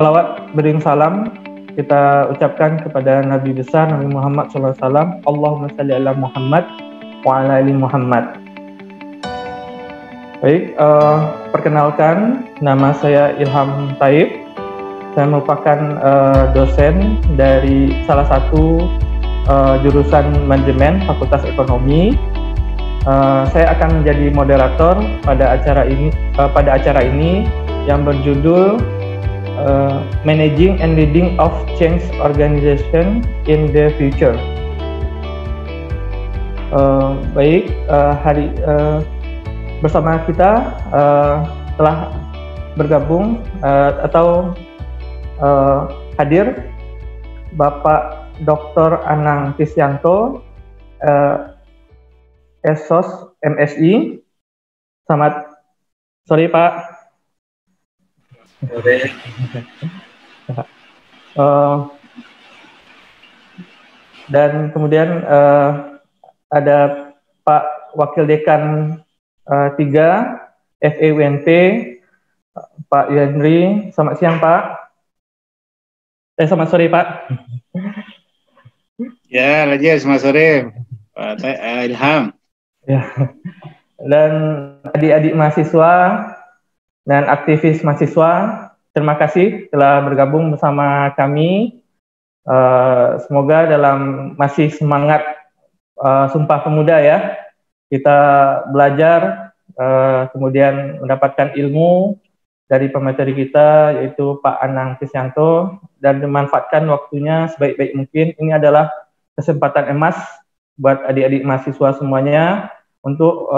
Salawat beriring salam kita ucapkan kepada Nabi besar Nabi Muhammad SAW. Allahumma salli ala Muhammad wa ala ali Muhammad. Baik, perkenalkan, nama saya Ilham Taib. Saya merupakan dosen dari salah satu jurusan manajemen Fakultas Ekonomi. Saya akan menjadi moderator pada acara ini yang berjudul Managing and Leading of Change Organization in the Future. Hari bersama kita telah bergabung atau hadir Bapak Dr. Anang Krisyanto, Esos MSI. Selamat sore Pak. Dan kemudian ada Pak Wakil Dekan 3 FEUNT, Pak Yandri. Selamat siang Pak. Selamat sore Pak. Ya, Raja, selamat sore Pak Ilham. Ya. Dan adik-adik mahasiswa dan aktivis mahasiswa, terima kasih telah bergabung bersama kami. Semoga dalam masih semangat Sumpah Pemuda ya, kita belajar, kemudian mendapatkan ilmu dari pemateri kita, yaitu Pak Anang Krisyanto, dan memanfaatkan waktunya sebaik-baik mungkin. Ini adalah kesempatan emas buat adik-adik mahasiswa semuanya untuk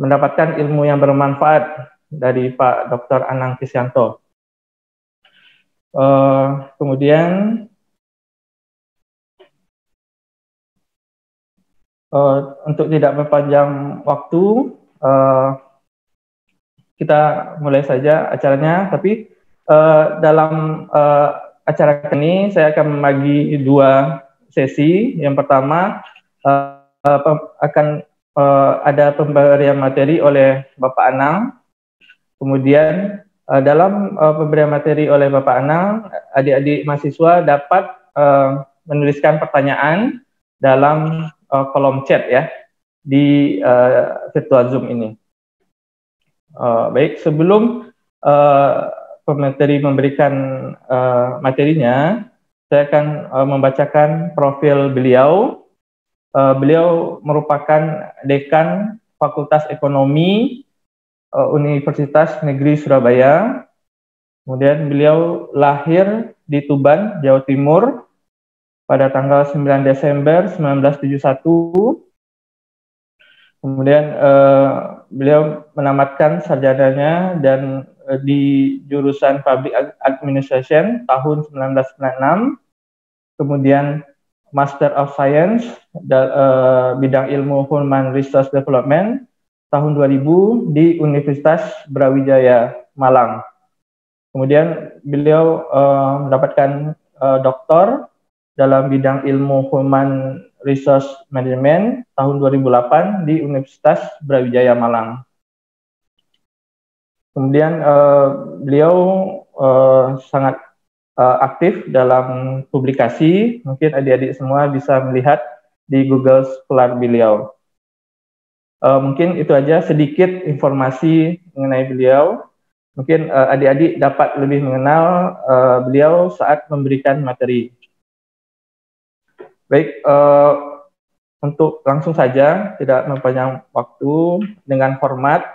mendapatkan ilmu yang bermanfaat dari Pak Dr. Anang Krisyanto. Kemudian untuk tidak berpanjang waktu, kita mulai saja acaranya. Tapi dalam acara ini saya akan membagi 2 sesi. Yang pertama akan ada pemberian materi oleh Bapak Anang. Kemudian dalam pemberian materi oleh Bapak Anang, adik-adik mahasiswa dapat menuliskan pertanyaan dalam kolom chat ya di virtual Zoom ini. Baik, sebelum pemateri memberikan materinya, saya akan membacakan profil beliau. Beliau merupakan Dekan Fakultas Ekonomi Universitas Negeri Surabaya. Kemudian beliau lahir di Tuban, Jawa Timur pada tanggal 9 Desember 1971. Kemudian beliau menamatkan sarjananya dan di jurusan Public Administration tahun 1996. Kemudian Master of Science bidang ilmu Human Resource Development tahun 2000 di Universitas Brawijaya Malang. Kemudian beliau mendapatkan doktor dalam bidang ilmu Human Resource Management tahun 2008 di Universitas Brawijaya Malang. Kemudian beliau sangat aktif dalam publikasi. Mungkin adik-adik semua bisa melihat di Google Scholar beliau. Mungkin itu aja sedikit informasi mengenai beliau. Mungkin adik-adik dapat lebih mengenal beliau saat memberikan materi. Baik, untuk langsung saja, tidak mempanjang waktu, dengan format,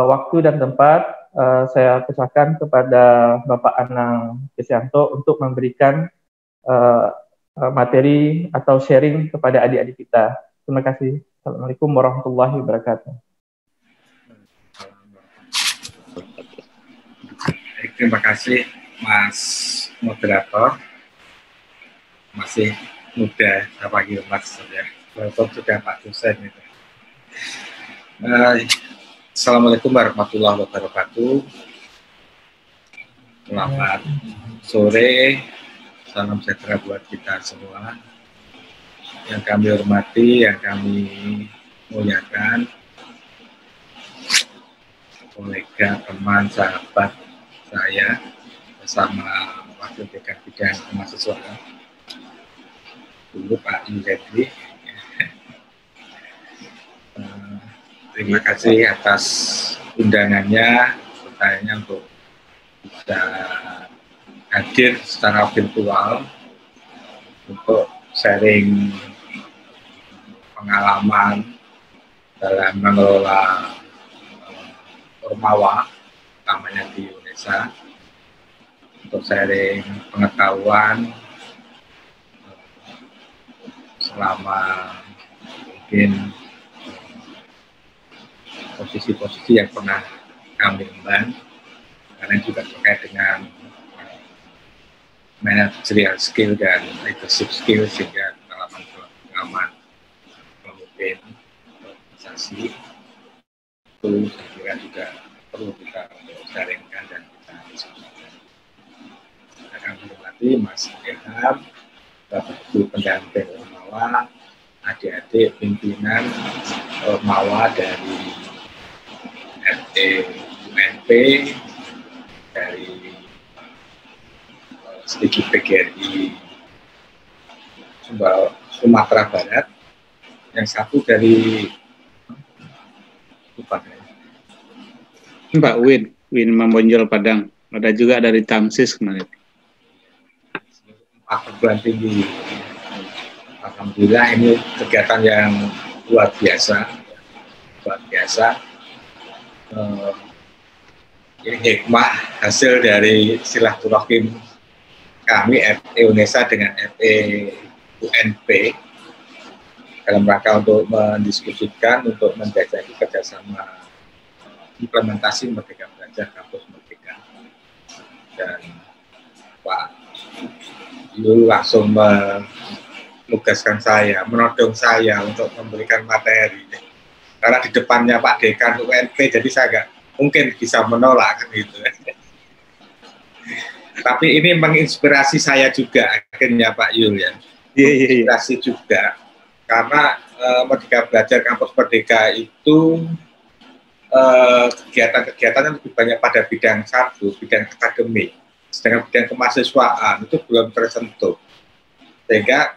waktu dan tempat, saya persilakan kepada Bapak Anang Krisyanto untuk memberikan materi atau sharing kepada adik-adik kita. Terima kasih. Assalamualaikum warahmatullahi wabarakatuh. Terima kasih Mas Moderator. Masih muda, saya panggil Mas ya. Walaupun sudah Pak dosen itu. Assalamualaikum warahmatullahi wabarakatuh. Selamat sore, salam sejahtera buat kita semua. Yang kami hormati, yang kami muliakan, kolega, teman, sahabat saya, bersama Wakil Dekan Bidang Kemahasiswaan dulu Pak Yudhedri. Terima kasih atas undangannya, pertanyaannya untuk bisa hadir secara virtual untuk sharing pengalaman dalam mengelola Ormawa, utamanya di Indonesia, untuk sharing pengetahuan selama mungkin posisi-posisi yang pernah kami emban, karena juga terkait dengan managerial skill dan leadership skill, sehingga pengalaman memimpin organisasi itu saya kira juga perlu kita untuk sharingkan dan kita diskusikan. Saya akan menghormati Mas Ilham, Bapak Ibu pendamping Ormawa, adik-adik pimpinan Ormawa dari UNP, dari STIGI PGRI Sumatera Barat, yang satu dari Mbak Win Mambonjol Padang, ada juga dari Tamsis kemarin. 4 perguruan tinggi. Alhamdulillah ini kegiatan yang luar biasa. Ini hikmah hasil dari silaturahim kami FE Unesa dengan FE UNP dalam rangka untuk mendiskusikan, untuk menjajaki kerjasama implementasi Merdeka Belajar Kampus Merdeka. Dan Pak Yul langsung menugaskan saya, menodong saya untuk memberikan materi. Karena di depannya Pak Dekan UNP, jadi saya nggak mungkin bisa menolak kan gitu. Tapi ini menginspirasi saya juga akhirnya Pak Yul ya. Menginspirasi juga karena Merdeka Belajar Kampus Merdeka itu kegiatan-kegiatan yang lebih banyak pada bidang satu, bidang akademik, sedangkan bidang kemahasiswaan itu belum tersentuh. Sehingga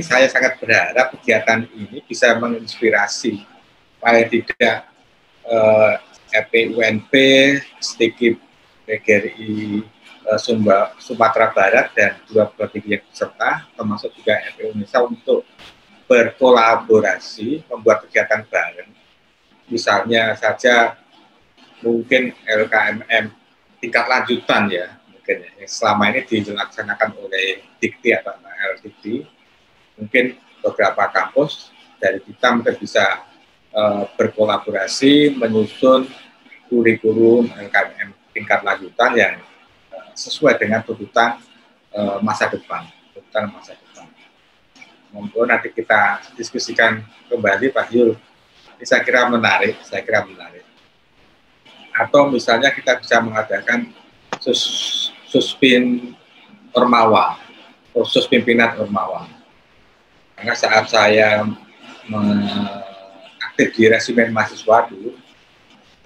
saya sangat berharap kegiatan ini bisa menginspirasi paling tidak FPUNP, STIGI PGRI Sumatera Barat dan 2 perguruan tinggi yang peserta, termasuk juga FPU Indonesia untuk berkolaborasi membuat kegiatan bareng. Misalnya saja mungkin LKMM tingkat lanjutan ya, mungkin ya, yang selama ini dilaksanakan oleh Dikti atau LDikti. Mungkin beberapa kampus dari kita mungkin bisa berkolaborasi menyusun kurikulum LKMM tingkat lanjutan yang sesuai dengan tuntutan masa depan. Monggo nanti kita diskusikan kembali Pak Yul. Ini saya kira menarik. Atau misalnya kita bisa mengadakan suspin Ormawa, kursus pimpinan Ormawa. Karena saat saya aktif di resimen mahasiswa dulu,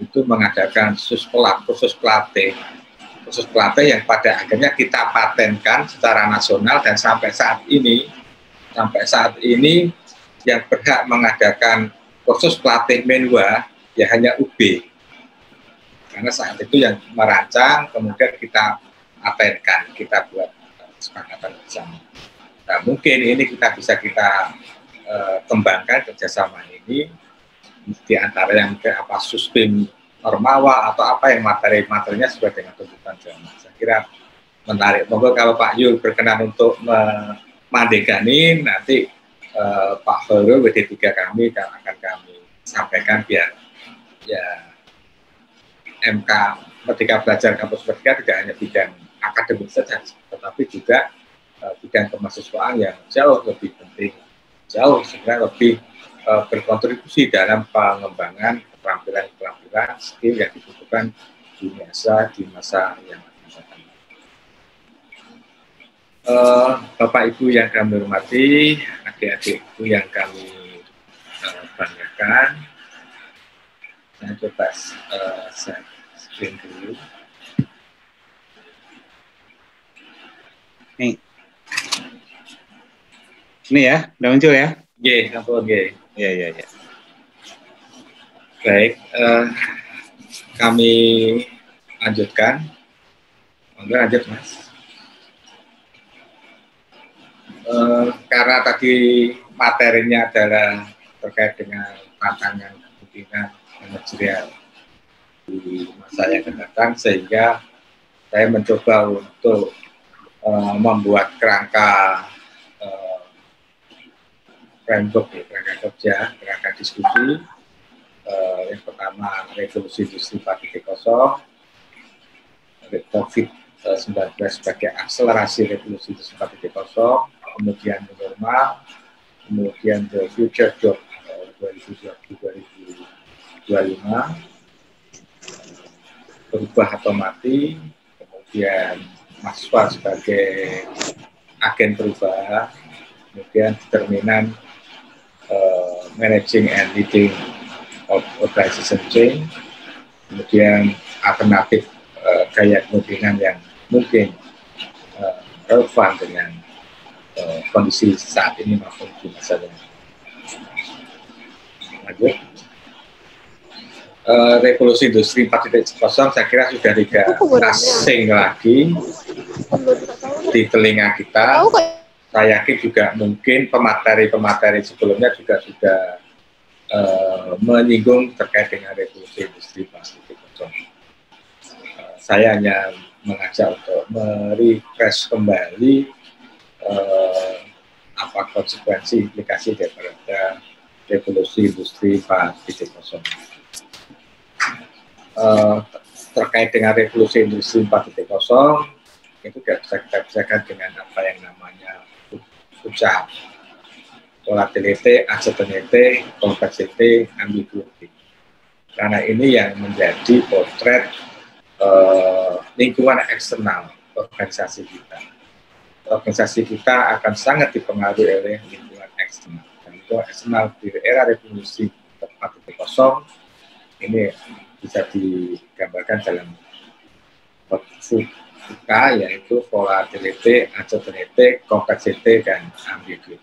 itu mengadakan kursus pelatih yang pada akhirnya kita patenkan secara nasional, dan sampai saat ini yang berhak mengadakan kursus pelatih menwa ya hanya UB, karena saat itu yang merancang, kemudian kita patenkan, kita buat kesepakatan bersama. Nah, mungkin ini kita bisa kembangkan kerjasama ini di antara yang apa suspin Ormawa atau apa yang materinya sesuai dengan tuntutan zaman. Saya kira menarik. Monggo kalau Pak Yul berkenan untuk mandekani, nanti Pak Khairul WD3 kami akan kami sampaikan biar ya MK Merdeka Belajar Kampus Merdeka tidak hanya bidang akademik saja, tetapi juga bidang kemahasiswaan yang jauh lebih penting, sebenarnya lebih berkontribusi dalam pengembangan keterampilan skill yang dibutuhkan di masa yang akan datang. Bapak Ibu yang kami hormati, adik-adikku yang kami banggakan, saya coba screen dulu. Nih. Ini ya, udah muncul ya? G, ampun G. Iya. Baik, kami lanjutkan. Lanjut Mas. Karena tadi materinya adalah terkait dengan tantangan kepemimpinan manajerial di masa yang akan datang, sehingga saya mencoba untuk membuat kerangka framework, kerangka kerja, kerangka diskusi. Yang pertama, revolusi industri 4.0, COVID-19 sebagai akselerasi revolusi industri 4.0, kemudian normal, kemudian the future job 2025, berubah atau mati, kemudian mahasiswa sebagai agen perubahan, kemudian determinan managing and leading of organization change, kemudian alternatif gaya kepemimpinan yang mungkin relevan dengan kondisi saat ini maupun di masa depan. Lanjut. Revolusi industri 4.0 saya kira sudah tidak asing lagi di telinga kita. Saya yakin juga mungkin pemateri sebelumnya juga sudah menyinggung terkait dengan revolusi industri 4.0. Saya hanya mengajak untuk merefresh kembali apa konsekuensi implikasi daripada revolusi industri 4.0. Terkait dengan revolusi industri 4.0 itu tidak bisa kita pisahkan dengan apa yang namanya ucap volatility, uncertainty, complexity, ambiguity. Karena ini yang menjadi potret lingkungan eksternal organisasi kita. Organisasi kita akan sangat dipengaruhi oleh lingkungan eksternal. Dan lingkungan eksternal di era revolusi 4.0 ini bisa digambarkan dalam VUCA, yaitu volatility, uncertainty, complexity, dan ambiguity.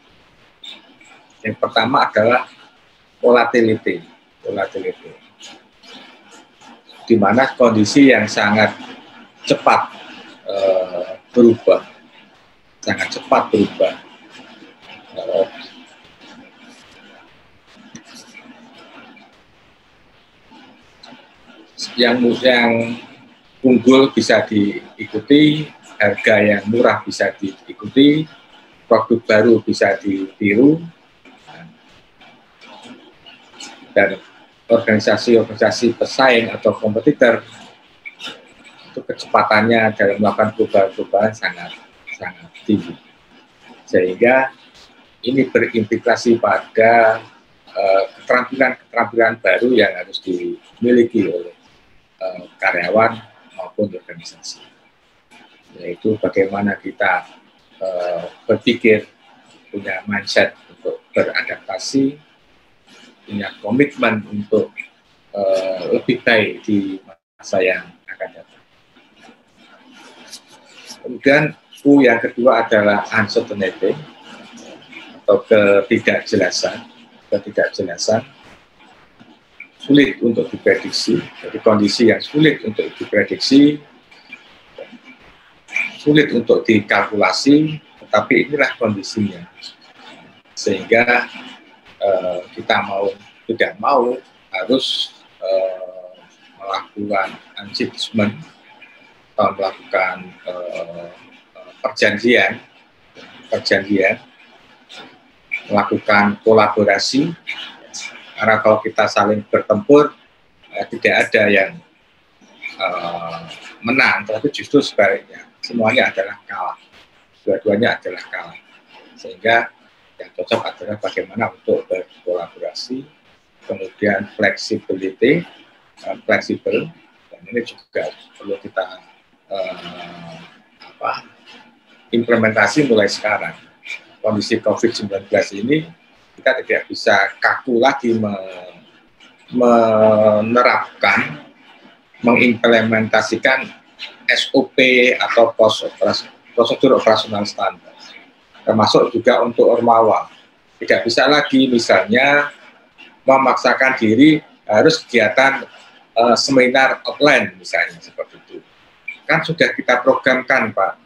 Yang pertama adalah volatility, di mana kondisi yang sangat cepat berubah, yang unggul bisa diikuti, harga yang murah bisa diikuti, produk baru bisa ditiru, dan organisasi pesaing atau kompetitor itu kecepatannya dalam melakukan perubahan sangat tinggi, sehingga ini berimplikasi pada keterampilan baru yang harus dimiliki oleh karyawan maupun organisasi, yaitu bagaimana kita berpikir, punya mindset untuk beradaptasi, punya komitmen untuk lebih baik di masa yang akan datang. Kemudian U yang kedua adalah uncertainty atau ketidakjelasan, sulit untuk diprediksi. Jadi kondisi yang sulit untuk diprediksi, sulit untuk dikalkulasi, tetapi inilah kondisinya. Sehingga kita tidak mau harus melakukan adjustment atau melakukan perjanjian, melakukan kolaborasi, karena kalau kita saling bertempur tidak ada yang menang, tetapi justru sebaliknya semuanya adalah kalah, dua-duanya adalah kalah, sehingga yang cocok adalah bagaimana untuk berkolaborasi, kemudian fleksibel, dan ini juga perlu kita implementasi mulai sekarang. Kondisi COVID-19 ini kita tidak bisa kaku lagi mengimplementasikan SOP atau prosedur operasional standar. Termasuk juga untuk Ormawa. Tidak bisa lagi misalnya memaksakan diri harus kegiatan seminar offline misalnya seperti itu. Kan sudah kita programkan Pak.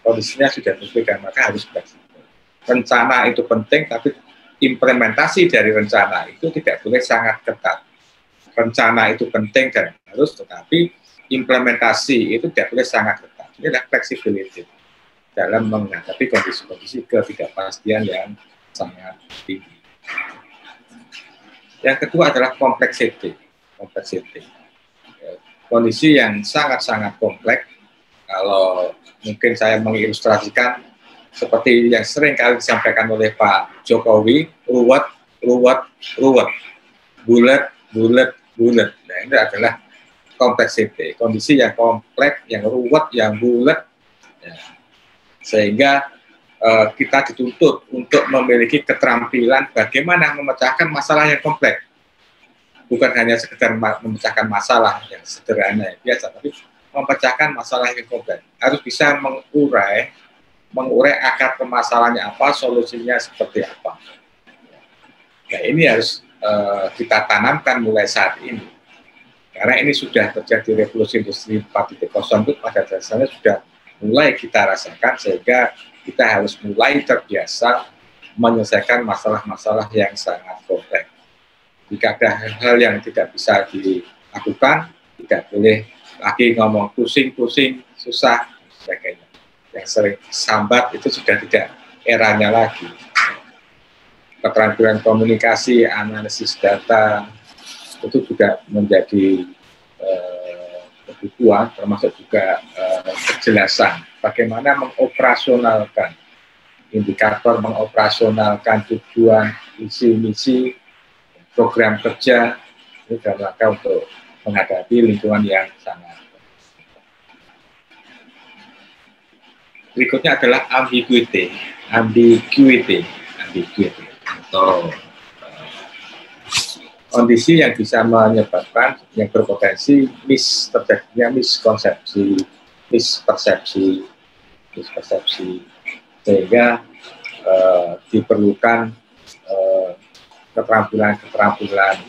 Kondisinya sudah berbeda, maka harus fleksibel. Rencana itu penting, tapi implementasi dari rencana itu tidak boleh sangat ketat. Rencana itu penting dan harus, tetapi implementasi itu tidak boleh sangat ketat. Ini adalah flexibility dalam menghadapi kondisi-kondisi ketidakpastian yang sangat tinggi. Yang kedua adalah complexity. Kondisi yang sangat-sangat kompleks. Kalau mungkin saya mengilustrasikan seperti yang sering kali disampaikan oleh Pak Jokowi, ruwet. Nah, ini adalah complexity, kondisi yang kompleks, yang ruwet, yang bulat, ya. Sehingga kita dituntut untuk memiliki keterampilan bagaimana memecahkan masalah yang kompleks. Bukan hanya sekedar memecahkan masalah yang sederhana, yang biasa, tapi memecahkan masalah yang kompleks. Harus bisa mengurai akar permasalahannya apa, solusinya seperti apa. Nah, ini harus kita tanamkan mulai saat ini. Karena ini sudah terjadi revolusi industri 4.0 itu pada dasarnya sudah mulai kita rasakan, sehingga kita harus mulai terbiasa menyelesaikan masalah-masalah yang sangat kompleks. Jika ada hal-hal yang tidak bisa dilakukan, tidak boleh lagi ngomong pusing-pusing, susah, dan sebagainya. Yang sering sambat itu sudah tidak eranya lagi. Keterampilan komunikasi, analisis data, itu juga menjadi kebutuhan, termasuk juga kejelasan. Bagaimana mengoperasionalkan indikator, mengoperasionalkan tujuan, visi-misi, program kerja, ini dalam rangka untuk menghadapi lingkungan yang sangat. Berikutnya adalah ambiguity atau kondisi yang bisa menyebabkan, yang berpotensi terjadinya mispersepsi, sehingga diperlukan keterampilan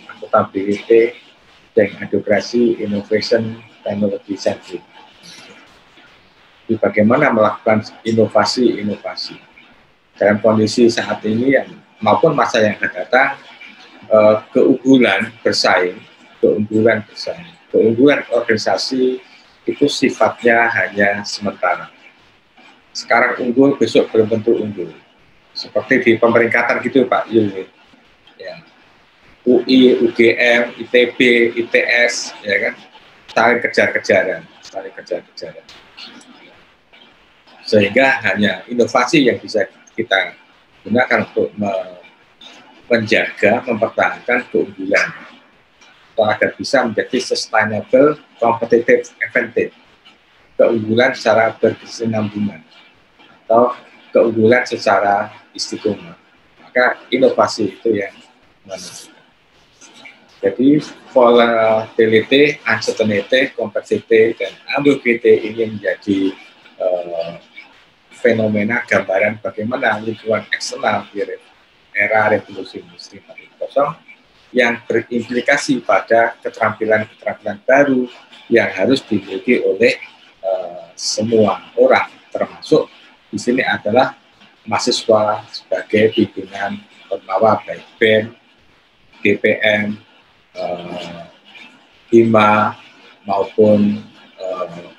akuntabilitas, integrasi, innovation, technology centric. Bagaimana melakukan inovasi dalam kondisi saat ini maupun masa yang akan datang. Keunggulan organisasi itu sifatnya hanya sementara. Sekarang unggul, besok belum tentu unggul. Seperti di pemeringkatan gitu Pak Yul. Ya. UI, UGM, ITB, ITS, ya kan, saling kejar-kejaran. Sehingga hanya inovasi yang bisa kita gunakan untuk menjaga, mempertahankan keunggulan, atau agar bisa menjadi sustainable competitive advantage, keunggulan secara berkesinambungan, atau keunggulan secara istiqomah. Maka inovasi itu yang menentukan. Jadi volatility, uncertainty, complexity, dan ambiguity ini menjadi fenomena gambaran bagaimana lingkungan eksternal di era revolusi industri 4.0 yang berimplikasi pada keterampilan baru yang harus dimiliki oleh semua orang, termasuk di sini adalah mahasiswa sebagai pimpinan Ormawa, baik BEM, GPM, HIMA maupun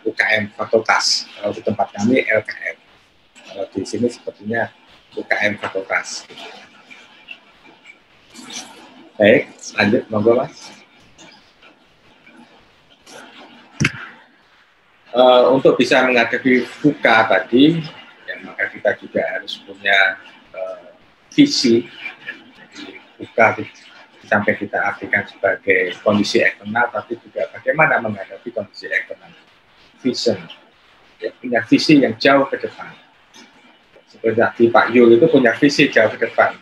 UKM fakultas. Kalau di tempat kami LKM. Kalau di sini sepertinya UKM fakultas. Baik, lanjut, monggo Mas. Untuk bisa menghadapi VUCA tadi, ya, maka kita juga harus punya visi. Jadi VUCA sampai kita artikan sebagai kondisi eksternal, tapi juga bagaimana menghadapi kondisi eksternal. Vision, ya, punya visi yang jauh ke depan. Seperti Pak Yul itu punya visi jauh ke depan.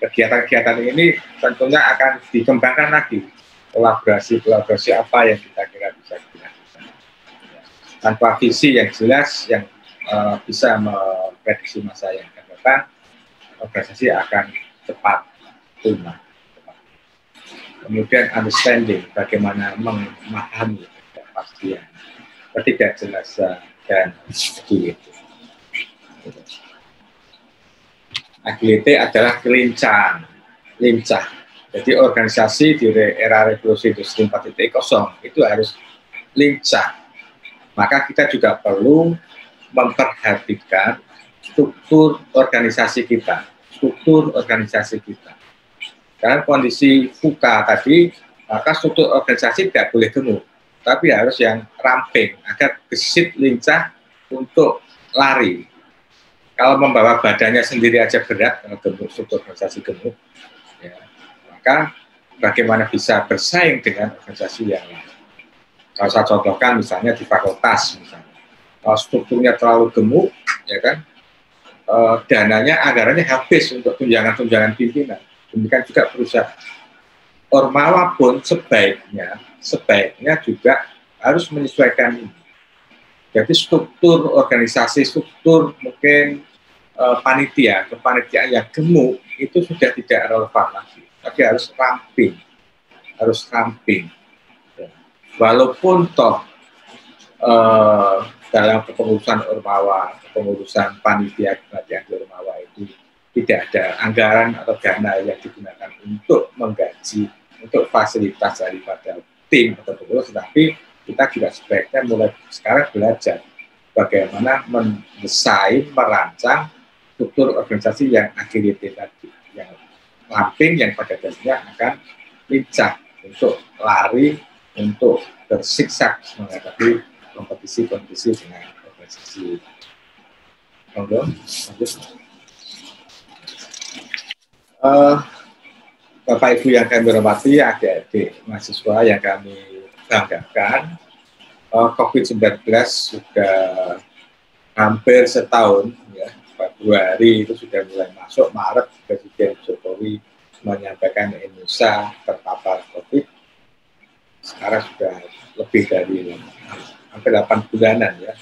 Kegiatan-kegiatan ini tentunya akan dikembangkan lagi. Kolaborasi apa yang kita kira bisa dilakukan. Tanpa visi yang jelas, yang bisa memprediksi masa yang akan datang, organisasi akan cepat punah. Kemudian understanding, bagaimana memahami kepastian, ketidakjelasan, dan agility. Agility adalah lincah. Jadi organisasi di era revolusi industri 4.0 itu harus lincah. Maka kita juga perlu memperhatikan struktur organisasi kita. Karena kondisi VUCA tadi, maka struktur organisasi tidak boleh gemuk, tapi harus yang ramping, agar gesit, lincah untuk lari. Kalau membawa badannya sendiri aja berat, kalau gemuk, struktur organisasi gemuk, ya, maka bagaimana bisa bersaing dengan organisasi yang lain. Kalau saya contohkan misalnya di fakultas, misalnya, kalau strukturnya terlalu gemuk, ya kan, dananya, anggarannya habis untuk tunjangan pimpinan. Demikian juga perusahaan. Ormawa pun sebaiknya juga harus menyesuaikan ini. Jadi struktur organisasi, struktur mungkin kepanitiaan yang gemuk itu sudah tidak relevan lagi. Tapi harus ramping. Walaupun toh dalam kepengurusan Ormawa, kepengurusan panitia di Ormawa itu tidak ada anggaran atau dana yang digunakan untuk menggaji, untuk fasilitas daripada tim atau pengurus, tetapi kita juga sebaiknya mulai sekarang belajar bagaimana mendesain, merancang struktur organisasi yang agility tadi, yang ramping, yang pada dasarnya akan lincah untuk lari, untuk bersiksak menghadapi kompetisi dengan organisasi. Bapak Ibu yang kami hormati, adik-adik mahasiswa yang kami banggakan, COVID-19 sudah hampir setahun, ya. Februari itu sudah mulai masuk, Maret Presiden Jokowi menyampaikan Indonesia terpapar COVID. Sekarang sudah lebih dari hampir 8 bulanan, ya,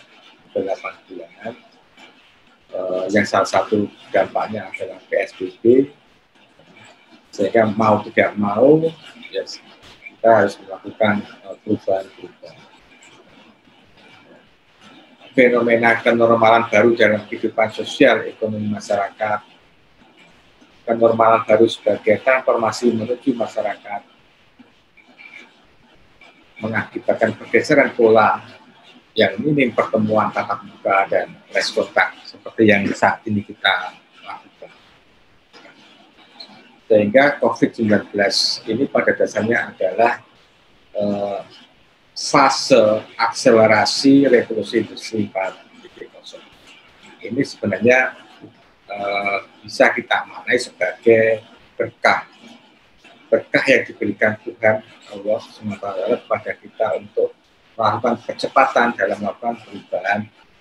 yang salah satu dampaknya adalah PSBB. Sehingga mau tidak mau, ya, kita harus melakukan perubahan. Fenomena kenormalan baru dalam kehidupan sosial ekonomi masyarakat, kenormalan baru sebagai transformasi menuju masyarakat, mengakibatkan pergeseran pola yang minim pertemuan tatap muka dan less kontak seperti yang saat ini kita lakukan. Sehingga COVID-19 ini pada dasarnya adalah fase akselerasi revolusi industri 4.0. Ini sebenarnya bisa kita maknai sebagai berkah yang diberikan Tuhan Allah SWT kepada kita untuk melakukan percepatan dalam melakukan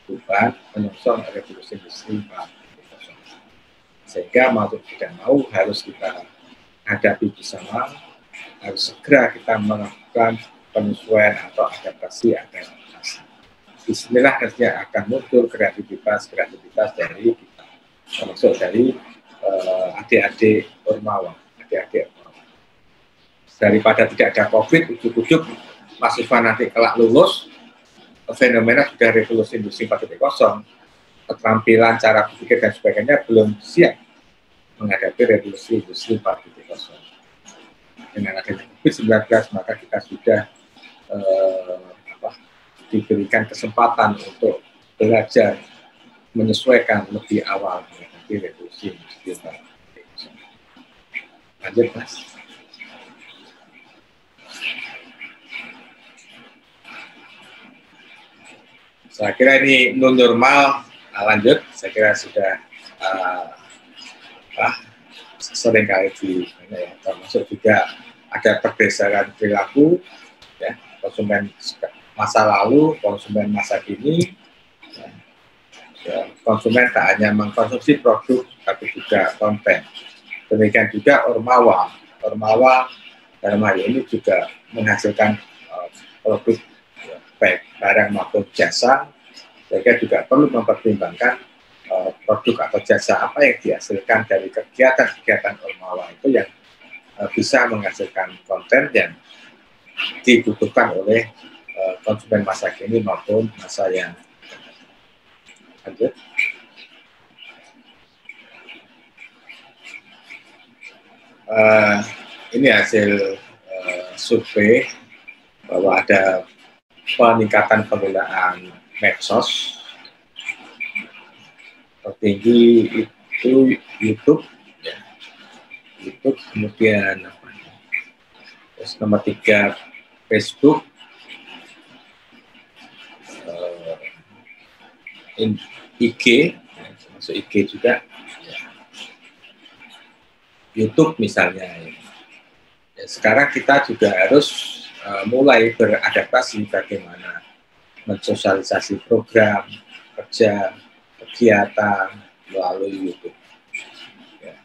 perubahan menyongsong revolusi industri 4.0. Sehingga mau tidak mau harus kita hadapi bersama, harus segera kita melakukan penyesuaian atau adaptasi. Bismillah nantinya akan muncul kreativitas dari kita, termasuk dari adik-adik Ormawa. Daripada tidak ada COVID, ujuk-ujuk mahasiswa nanti kelak lulus, fenomena sudah revolusi industri 4.0, keterampilan, cara berpikir dan sebagainya belum siap menghadapi revolusi industri 4.0. Dengan adanya COVID-19 maka kita sudah diberikan kesempatan untuk belajar menyesuaikan lebih awal menghadapi revolusi industri 4.0. Lanjut, Mas. Saya kira ini new normal. Lanjut, saya kira sudah sering kali termasuk juga ada pergeseran perilaku, ya, konsumen masa lalu, konsumen masa kini, ya, konsumen tak hanya mengkonsumsi produk tapi juga konten. Demikian juga Ormawa dalam hal ini juga menghasilkan produk, ya, baik barang maupun jasa, Mereka juga perlu mempertimbangkan produk atau jasa apa yang dihasilkan dari kegiatan-kegiatan Ormawa itu yang bisa menghasilkan konten yang dibutuhkan oleh konsumen masa kini maupun masa yang lanjut. Ini hasil survei bahwa ada peningkatan penggunaan medsos. Tertinggi itu YouTube, ya. YouTube, kemudian terus nomor 3 Facebook, IG, masuk IG juga, ya. YouTube misalnya. Ya, sekarang kita juga harus mulai beradaptasi bagaimana mensosialisasi program kerja, kegiatan melalui YouTube. Ya.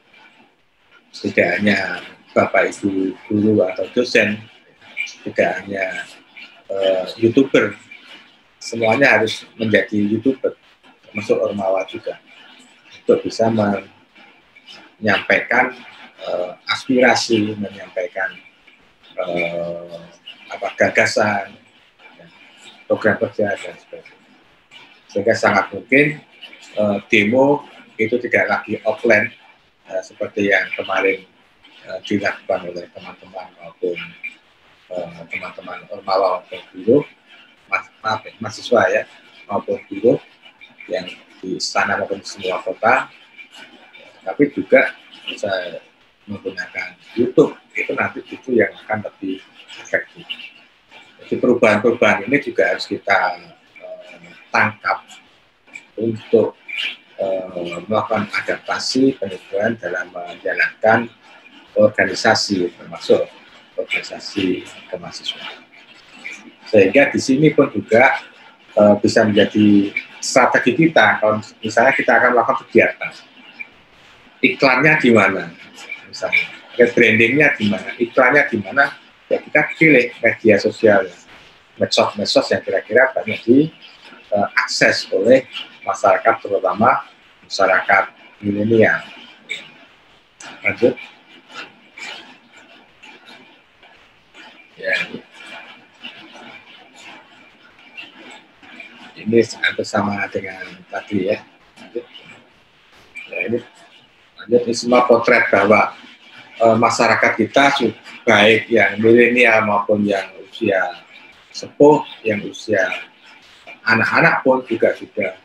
Tidak hanya Bapak Ibu guru atau dosen, tidak hanya YouTuber, semuanya harus menjadi YouTuber, termasuk Ormawa juga, untuk bisa menyampaikan aspirasi, menyampaikan gagasan, program kerja dan sebagainya. Sehingga sangat mungkin demo itu tidak lagi offline seperti yang kemarin dilakukan oleh teman-teman maupun teman-teman Ormawa maupun guru, mahasiswa ya, maupun guru yang di sana maupun di semua kota, tapi juga bisa menggunakan YouTube, itu nanti itu yang akan lebih efektif. Jadi perubahan-perubahan ini juga harus kita tangkap untuk melakukan adaptasi penyesuaian dalam menjalankan organisasi, termasuk organisasi kemahasiswaan. Sehingga di sini pun juga bisa menjadi strategi kita. Kalau misalnya kita akan melakukan kegiatan, iklannya di mana, misalnya brandingnya di mana, iklannya di mana, ya kita pilih media sosial, medsos yang kira-kira banyak diakses oleh masyarakat, terutama masyarakat milenial. Lanjut. Ya, ini hampir sama dengan tadi ya. Ya, ini lanjut, ini semua potret bahwa masyarakat kita baik yang milenial maupun yang usia sepuh, yang usia anak-anak pun juga sudah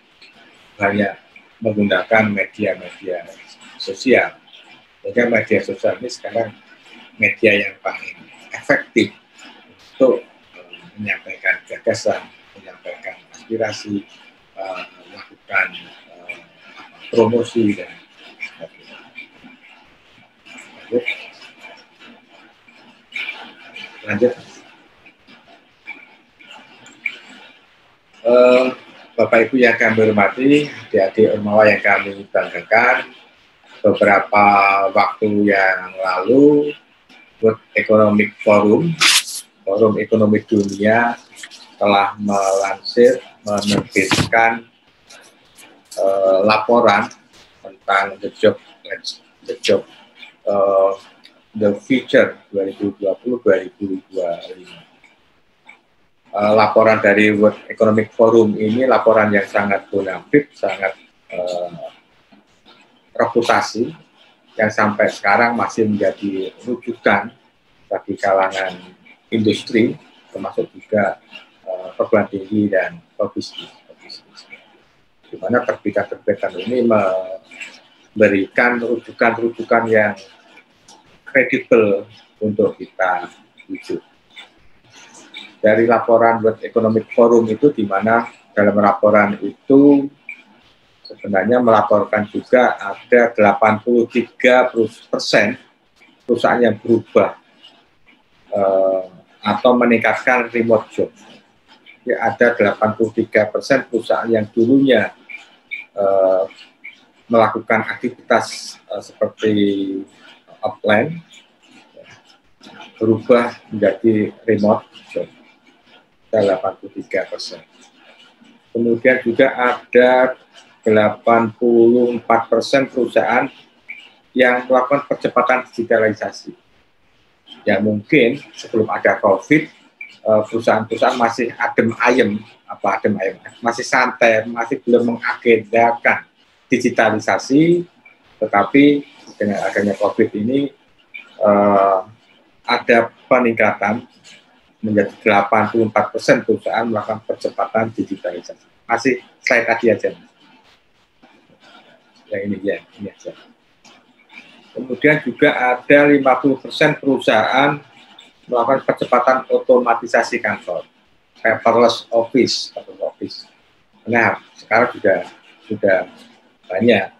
banyak menggunakan media-media sosial. Jadi media sosial ini sekarang media yang paling efektif untuk menyampaikan gagasan, menyampaikan aspirasi, melakukan promosi dan lanjut. Bapak Ibu yang kami hormati, adik-adik Ormawa yang kami banggakan, beberapa waktu yang lalu World Economic Forum, Forum Ekonomi Dunia, telah menerbitkan laporan tentang the future 2020-2025. Laporan dari World Economic Forum ini laporan yang sangat bonafit, sangat reputasi, yang sampai sekarang masih menjadi rujukan bagi kalangan industri, termasuk juga perguruan tinggi dan pebisnis. Di mana terbitan-terbitan ini memberikan rujukan-rujukan yang kredibel untuk kita rujuk. Dari laporan World Economic Forum itu, di mana dalam laporan itu sebenarnya melaporkan juga ada 83% perusahaan yang berubah atau meningkatkan remote job. Jadi ada 83% perusahaan yang dulunya melakukan aktivitas seperti offline berubah menjadi remote job. 83%. Kemudian juga ada 84% perusahaan yang melakukan percepatan digitalisasi. Ya mungkin sebelum ada COVID, perusahaan-perusahaan masih adem ayem, masih santai, masih belum mengagendakan digitalisasi, tetapi dengan adanya COVID ini ada peningkatan menjadi 84% perusahaan melakukan percepatan digitalisasi. Masih slide tadi aja. Yang ini ya, ini aja. Kemudian juga ada 50% perusahaan melakukan percepatan otomatisasi kantor, paperless office. Nah, sekarang sudah banyak.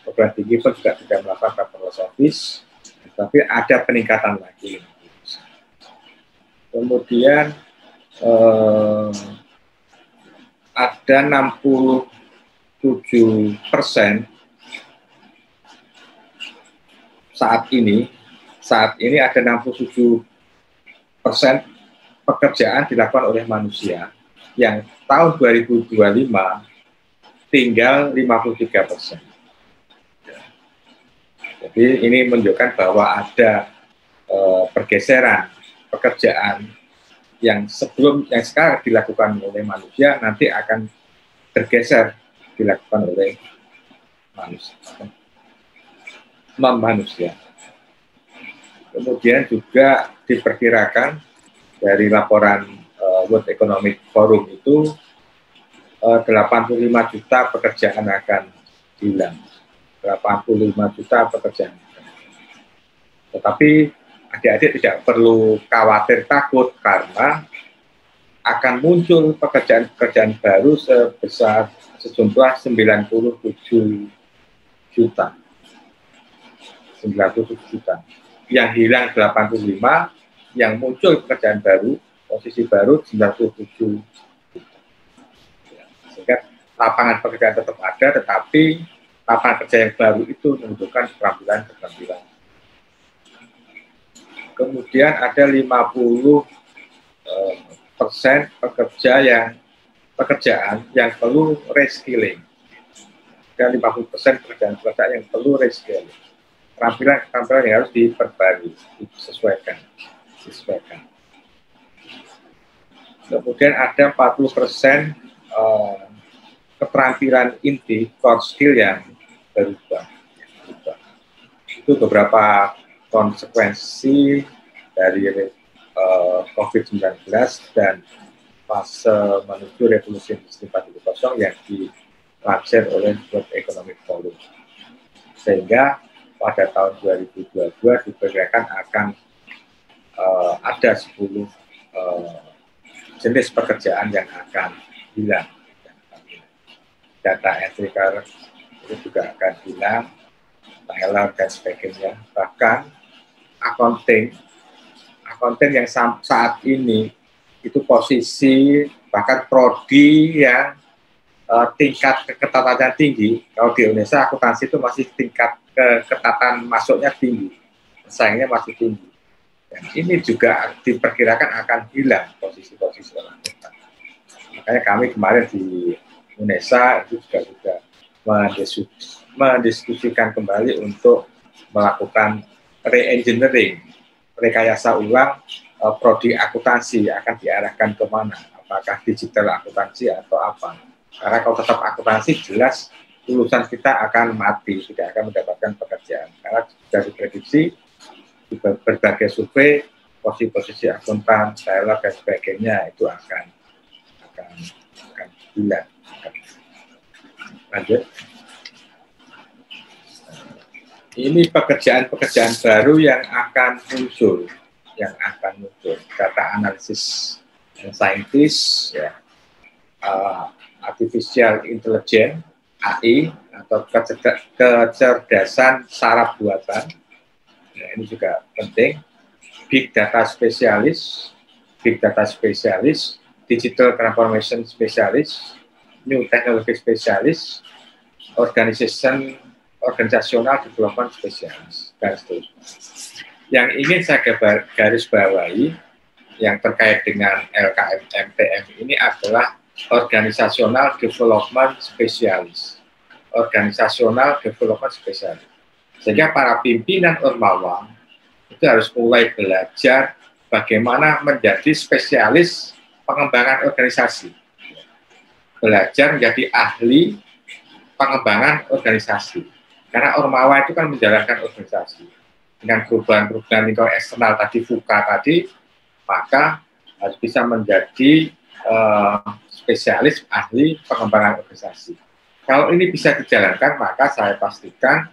Program tinggi pun juga sudah melakukan paperless office, tapi ada peningkatan lagi. Kemudian ada 67% saat ini ada 67% pekerjaan dilakukan oleh manusia, yang tahun 2025 tinggal 53%. Jadi ini menunjukkan bahwa ada pergeseran pekerjaan yang sekarang dilakukan oleh manusia nanti akan bergeser dilakukan oleh manusia. Kemudian juga diperkirakan dari laporan World Economic Forum itu 85 juta pekerjaan akan hilang. 85 juta pekerjaan. Tetapi adik-adik tidak perlu khawatir takut karena akan muncul pekerjaan-pekerjaan baru sebesar sejumlah 97 juta. 97 juta. Yang hilang 85, yang muncul pekerjaan baru, posisi baru 97 juta. Sehingga lapangan pekerjaan tetap ada, tetapi lapangan kerja yang baru itu menunjukkan keterampilan. Kemudian ada 50% pekerjaan yang perlu reskilling. Dan 50% pekerjaan yang perlu reskilling. Keterampilan yang harus diperbarui, disesuaikan. Kemudian ada 40% keterampilan inti, core skill yang berubah. Itu beberapa konsekuensi dari COVID-19 dan fase menuju revolusi industri 4.0 yang dilansir oleh World Economic Forum. Sehingga pada tahun 2022 diperkirakan akan ada 10 jenis pekerjaan yang akan hilang. Data entry itu juga akan hilang, teller dan sebagainya. Bahkan accounting yang saat ini itu posisi bahkan prodi yang tingkat keketatan tinggi. Kalau di Indonesia akuntansi itu masih tingkat keketatan masuknya tinggi, saingnya masih tinggi. Dan ini juga diperkirakan akan hilang posisi-posisi orang akuntan. Makanya kami kemarin di Indonesia itu juga mendiskusikan kembali untuk melakukan re-engineering, rekayasa ulang prodi akuntansi akan diarahkan kemana, apakah digital akuntansi atau apa. Karena kalau tetap akuntansi jelas lulusan kita akan mati, tidak akan mendapatkan pekerjaan. Karena sudah diprediksi di berbagai survei posisi akuntan, teller dan sebagainya itu akan hilang. Lanjut. Ini pekerjaan-pekerjaan baru yang akan muncul, data analisis scientist, ya, artificial intelligence (AI) atau kecerdasan saraf buatan. Nah, ini juga penting. Big data spesialis, digital transformation spesialis, new technology spesialis, organizational development spesialis, dan seterusnya. Yang ingin saya garis bawahi yang terkait dengan LKM MTM ini adalah organisasional development spesialis. Organisasional development spesialis. Sehingga para pimpinan Ormawa itu harus mulai belajar bagaimana menjadi spesialis pengembangan organisasi. Belajar menjadi ahli pengembangan organisasi. Karena Ormawa itu kan menjalankan organisasi. Dengan perubahan-perubahan lingkungan eksternal tadi, VUCA tadi, maka harus bisa menjadi spesialis ahli pengembangan organisasi. Kalau ini bisa dijalankan, maka saya pastikan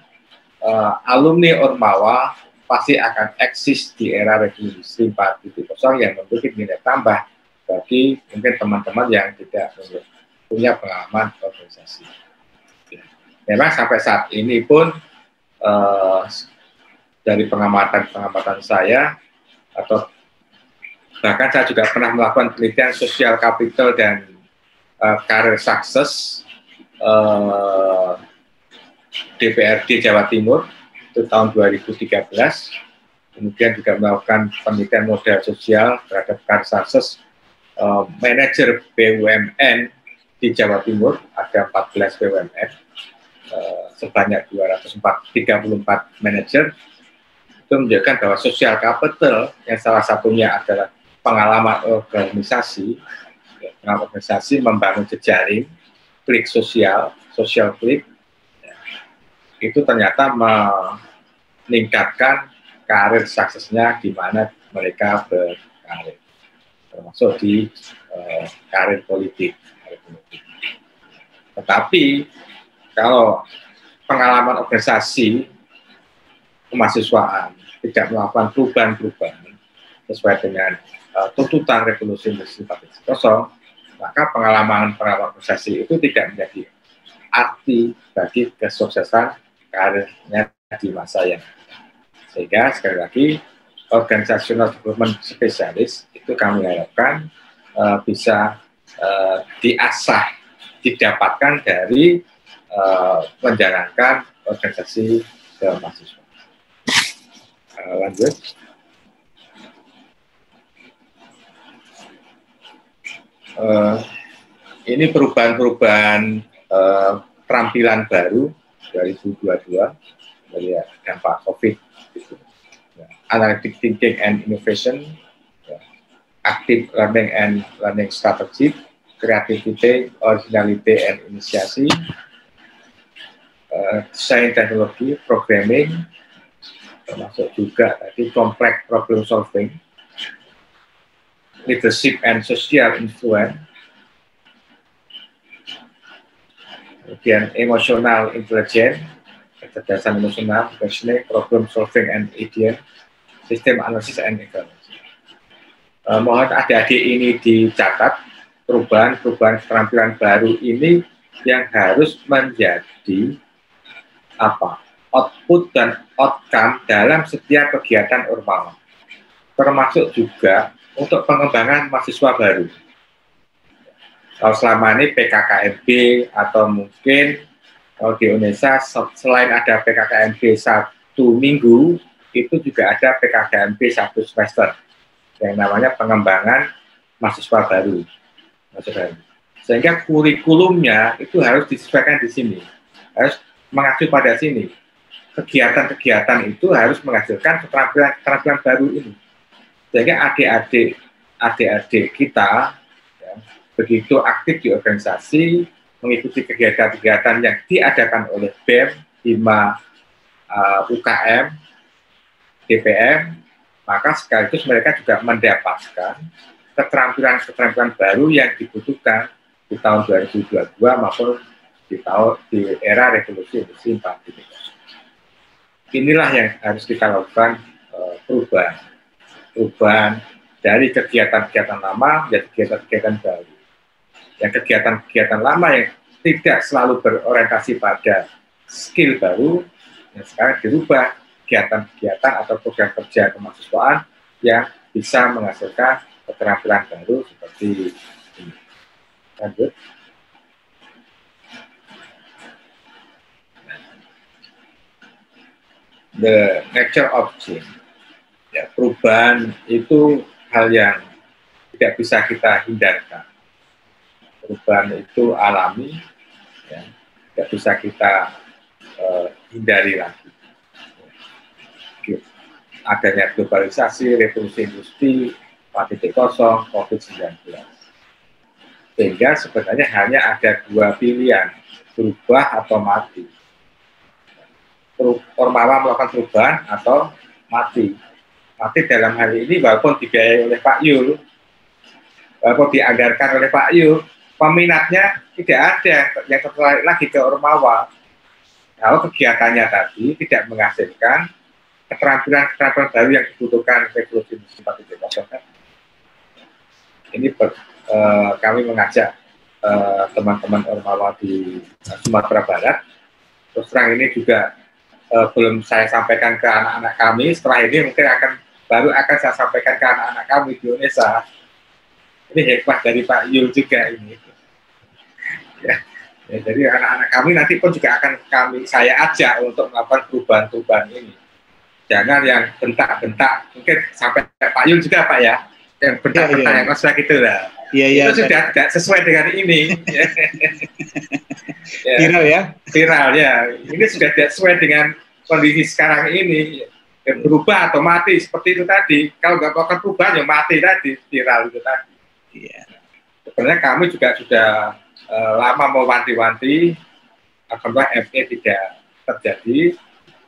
alumni Ormawa pasti akan eksis di era revolusi 4.0 yang memiliki nilai tambah bagi mungkin teman-teman yang tidak punya pengalaman organisasi. Memang sampai saat ini pun dari pengamatan saya atau bahkan saya juga pernah melakukan penelitian social capital dan career success DPRD Jawa Timur itu tahun 2013. Kemudian juga melakukan penelitian modal sosial terhadap career success manajer BUMN di Jawa Timur, ada 14 BUMN sebanyak 234 manajer. Itu menunjukkan bahwa social capital yang salah satunya adalah pengalaman organisasi membangun jejaring, klik sosial klik, itu ternyata meningkatkan karir suksesnya di mana mereka berkarir, termasuk di karir politik. Tetapi kalau pengalaman organisasi kemahasiswaan tidak melakukan perubahan-perubahan sesuai dengan tuntutan revolusi industri 4.0, maka pengalaman organisasi itu tidak menjadi arti bagi kesuksesan karirnya di masa yang datang. Sehingga sekali lagi organizational development spesialis itu kami harapkan bisa diasah, didapatkan dari menjalankan organisasi kemahasiswaan. Lanjut. Ini perubahan-perubahan keterampilan baru 2022 dari dampak COVID. Analytic thinking and innovation, active learning and learning strategy, creativity, originality and initiasi, design teknologi, programming, termasuk juga tadi complex problem solving, leadership and social influence, kemudian emotional intelligence, kecerdasan emosional, reasoning, problem solving and idea, system analysis and evaluation. Mohon adik-adik ini dicatat perubahan keterampilan baru ini yang harus menjadi output dan outcome dalam setiap kegiatan Ormawa, termasuk juga untuk pengembangan mahasiswa baru. Kalau selama ini PKKMB atau mungkin kalau di Indonesia selain ada PKKMB 1 minggu, itu juga ada PKKMB 1 semester yang namanya pengembangan mahasiswa baru. Sehingga kurikulumnya itu harus disesuaikan di sini, harus mengacu pada sini. Kegiatan-kegiatan itu harus menghasilkan keterampilan baru ini. Sehingga adik-adik kita ya, begitu aktif di organisasi, mengikuti kegiatan-kegiatan yang diadakan oleh BEM, HIMA, UKM, DPM, maka sekaligus mereka juga mendapatkan keterampilan-keterampilan baru yang dibutuhkan di tahun 2022 maupun di era revolusi industri 4.0. Inilah yang harus kita lakukan perubahan dari kegiatan-kegiatan lama menjadi kegiatan-kegiatan baru. Yang kegiatan-kegiatan lama yang tidak selalu berorientasi pada skill baru, yang sekarang dirubah kegiatan-kegiatan atau program kerja kemahasiswaan yang bisa menghasilkan keterampilan baru seperti ini. Lanjut. The nature of change. Ya, perubahan itu hal yang tidak bisa kita hindarkan. perubahan itu alami, ya, tidak bisa kita hindari lagi. Adanya globalisasi, revolusi industri 4.0, COVID-19. Sehingga sebenarnya hanya ada dua pilihan, berubah atau mati. Ormawa melakukan perubahan atau mati. Mati dalam hal ini walaupun dibiayai oleh Pak Yul, walaupun dianggarkan oleh Pak Yul, peminatnya tidak ada yang tertarik lagi ke Ormawa. Kalau kegiatannya tadi tidak menghasilkan keterampilan baru yang dibutuhkan revolusi industri 4.0. Ini kami mengajak teman-teman Ormawa di Sumatera Barat. Terus terang ini juga belum saya sampaikan ke anak-anak kami. Setelah ini mungkin baru akan saya sampaikan ke anak-anak kami di Indonesia. Ini hikmah dari Pak Yul juga ini. Ya, jadi anak-anak kami nanti pun juga akan saya ajak untuk melakukan perubahan-perubahan ini. Jangan yang bentak-bentak, mungkin sampai Pak Yul juga Pak ya, yang bentak-bentak yang masalah gitu lah. Itu sudah tidak sesuai dengan ini. Ya. Viral ya? Viral ya. Ini sudah tidak sesuai dengan kondisi sekarang ini. Ya, berubah atau mati seperti itu tadi. Kalau nggak melakukan perubahan ya mati tadi, viral itu tadi. Iya. Sebenarnya kami juga sudah lama mewanti-wanti agar FE tidak terjadi,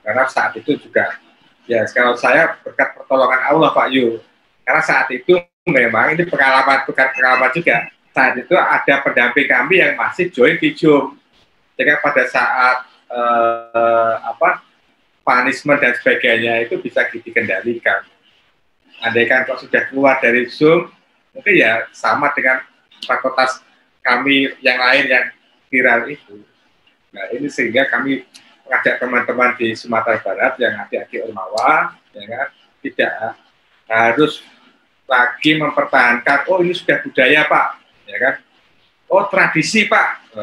karena saat itu juga ya kalau saya berkat pertolongan Allah Pak Yu, karena saat itu memang ini pengalaman juga. Saat itu ada pendamping kami yang masih join di Zoom, jadi pada saat punishment dan sebagainya itu bisa dikendalikan. Andaikan kalau sudah keluar dari Zoom, mungkin ya sama dengan fakultas kami yang lain yang viral itu. Nah ini sehingga kami mengajak teman-teman di Sumatera Barat yang adik-adik Ormawa, ya kan, tidak harus lagi mempertahankan, oh ini sudah budaya Pak, ya kan, oh tradisi Pak,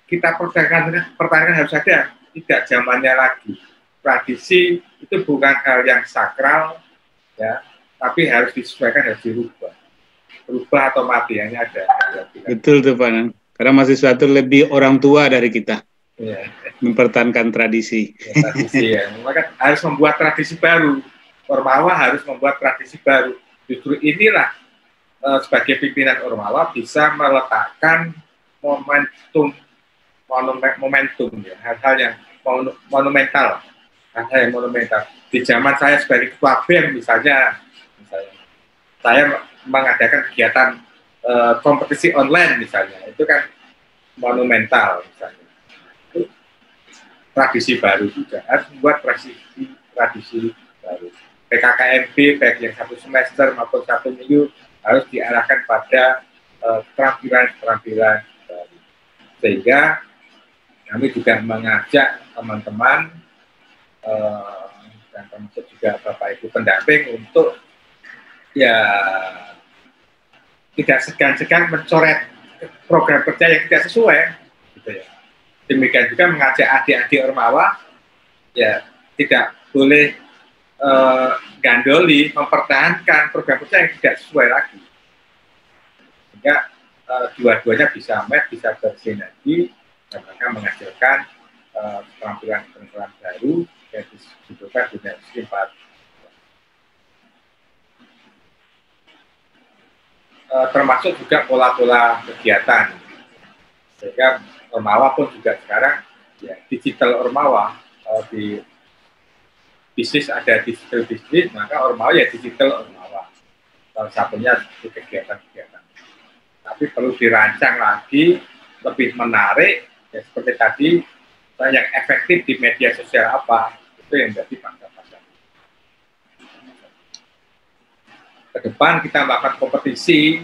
kita pertahankan harus ada, tidak zamannya lagi. Tradisi itu bukan hal yang sakral, ya, tapi harus disesuaikan, harus dirubah. Berubah atau mati hanya ada. Betul tuh Pak Nan. Karena mahasiswa itu lebih orang tua dari kita, ya, mempertahankan tradisi. Ya, tradisi ya. Maka harus membuat tradisi baru. Ormawa harus membuat tradisi baru. Justru inilah sebagai pimpinan Ormawa bisa meletakkan momentum ya, hal-hal yang monumental, hal-hal yang monumental. Di zaman saya sebagai ketua BEM misalnya saya mengadakan kegiatan kompetisi online misalnya, itu kan monumental misalnya. Itu tradisi baru juga, harus membuat tradisi baru. PKKMB baik yang 1 semester maupun 1 minggu harus diarahkan pada keterampilan-keterampilan baru. Sehingga kami juga mengajak teman-teman dan termasuk juga Bapak Ibu pendamping untuk ya tidak segan-segan mencoret program kerja yang tidak sesuai, gitu ya. Demikian juga mengajak adik-adik Ormawa, ya tidak boleh gandoli mempertahankan program kerja yang tidak sesuai lagi, sehingga dua-duanya bisa match, bisa bersinergi, dan mereka menghasilkan keterampilan-keterampilan baru yang dibutuhkan di industri 4.0. Termasuk juga pola-pola kegiatan, sehingga Ormawa pun juga sekarang ya, digital Ormawa, di bisnis ada digital bisnis, maka Ormawa ya digital Ormawa, salah satunya di kegiatan-kegiatan. Tapi perlu dirancang lagi lebih menarik, ya seperti tadi yang efektif di media sosial apa, itu yang jadi pangsa-pasar. Ke depan kita melakukan kompetisi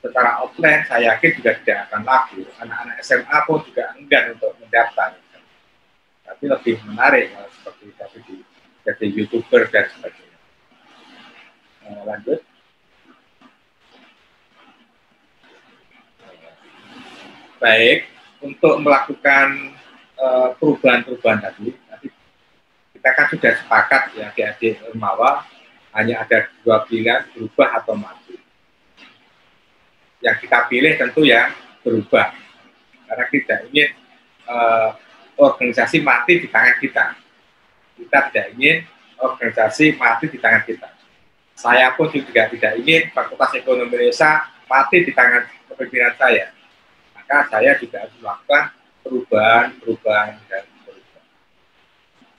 secara offline, saya yakin juga tidak akan laku. Anak-anak SMA pun juga enggan untuk mendaftar. Tapi lebih menarik seperti tadi jadi YouTuber dan sebagainya. Lanjut. Baik, untuk melakukan perubahan-perubahan tadi kita kan sudah sepakat ya adik-adik Ormawa hanya ada dua pilihan, berubah atau mati. yang kita pilih tentu yang berubah, karena kita ingin organisasi mati di tangan kita. Kita tidak ingin organisasi mati di tangan kita. Saya pun juga tidak ingin Fakultas Ekonomi Indonesia mati di tangan kepemimpinan saya. Maka saya juga harus melakukan perubahan dan perubahan.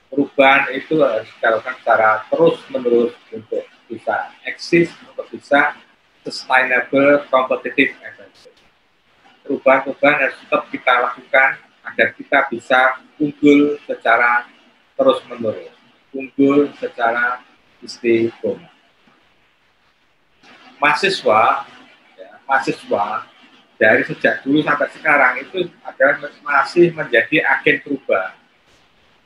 Perubahan itu harus dilakukan secara terus-menerus untuk bisa eksis, untuk bisa sustainable, competitive advantage. Perubahan-perubahan harus tetap kita lakukan agar kita bisa unggul secara terus-menerus, unggul secara istiqomah. Mahasiswa dari sejak dulu sampai sekarang itu adalah masih menjadi agen perubahan.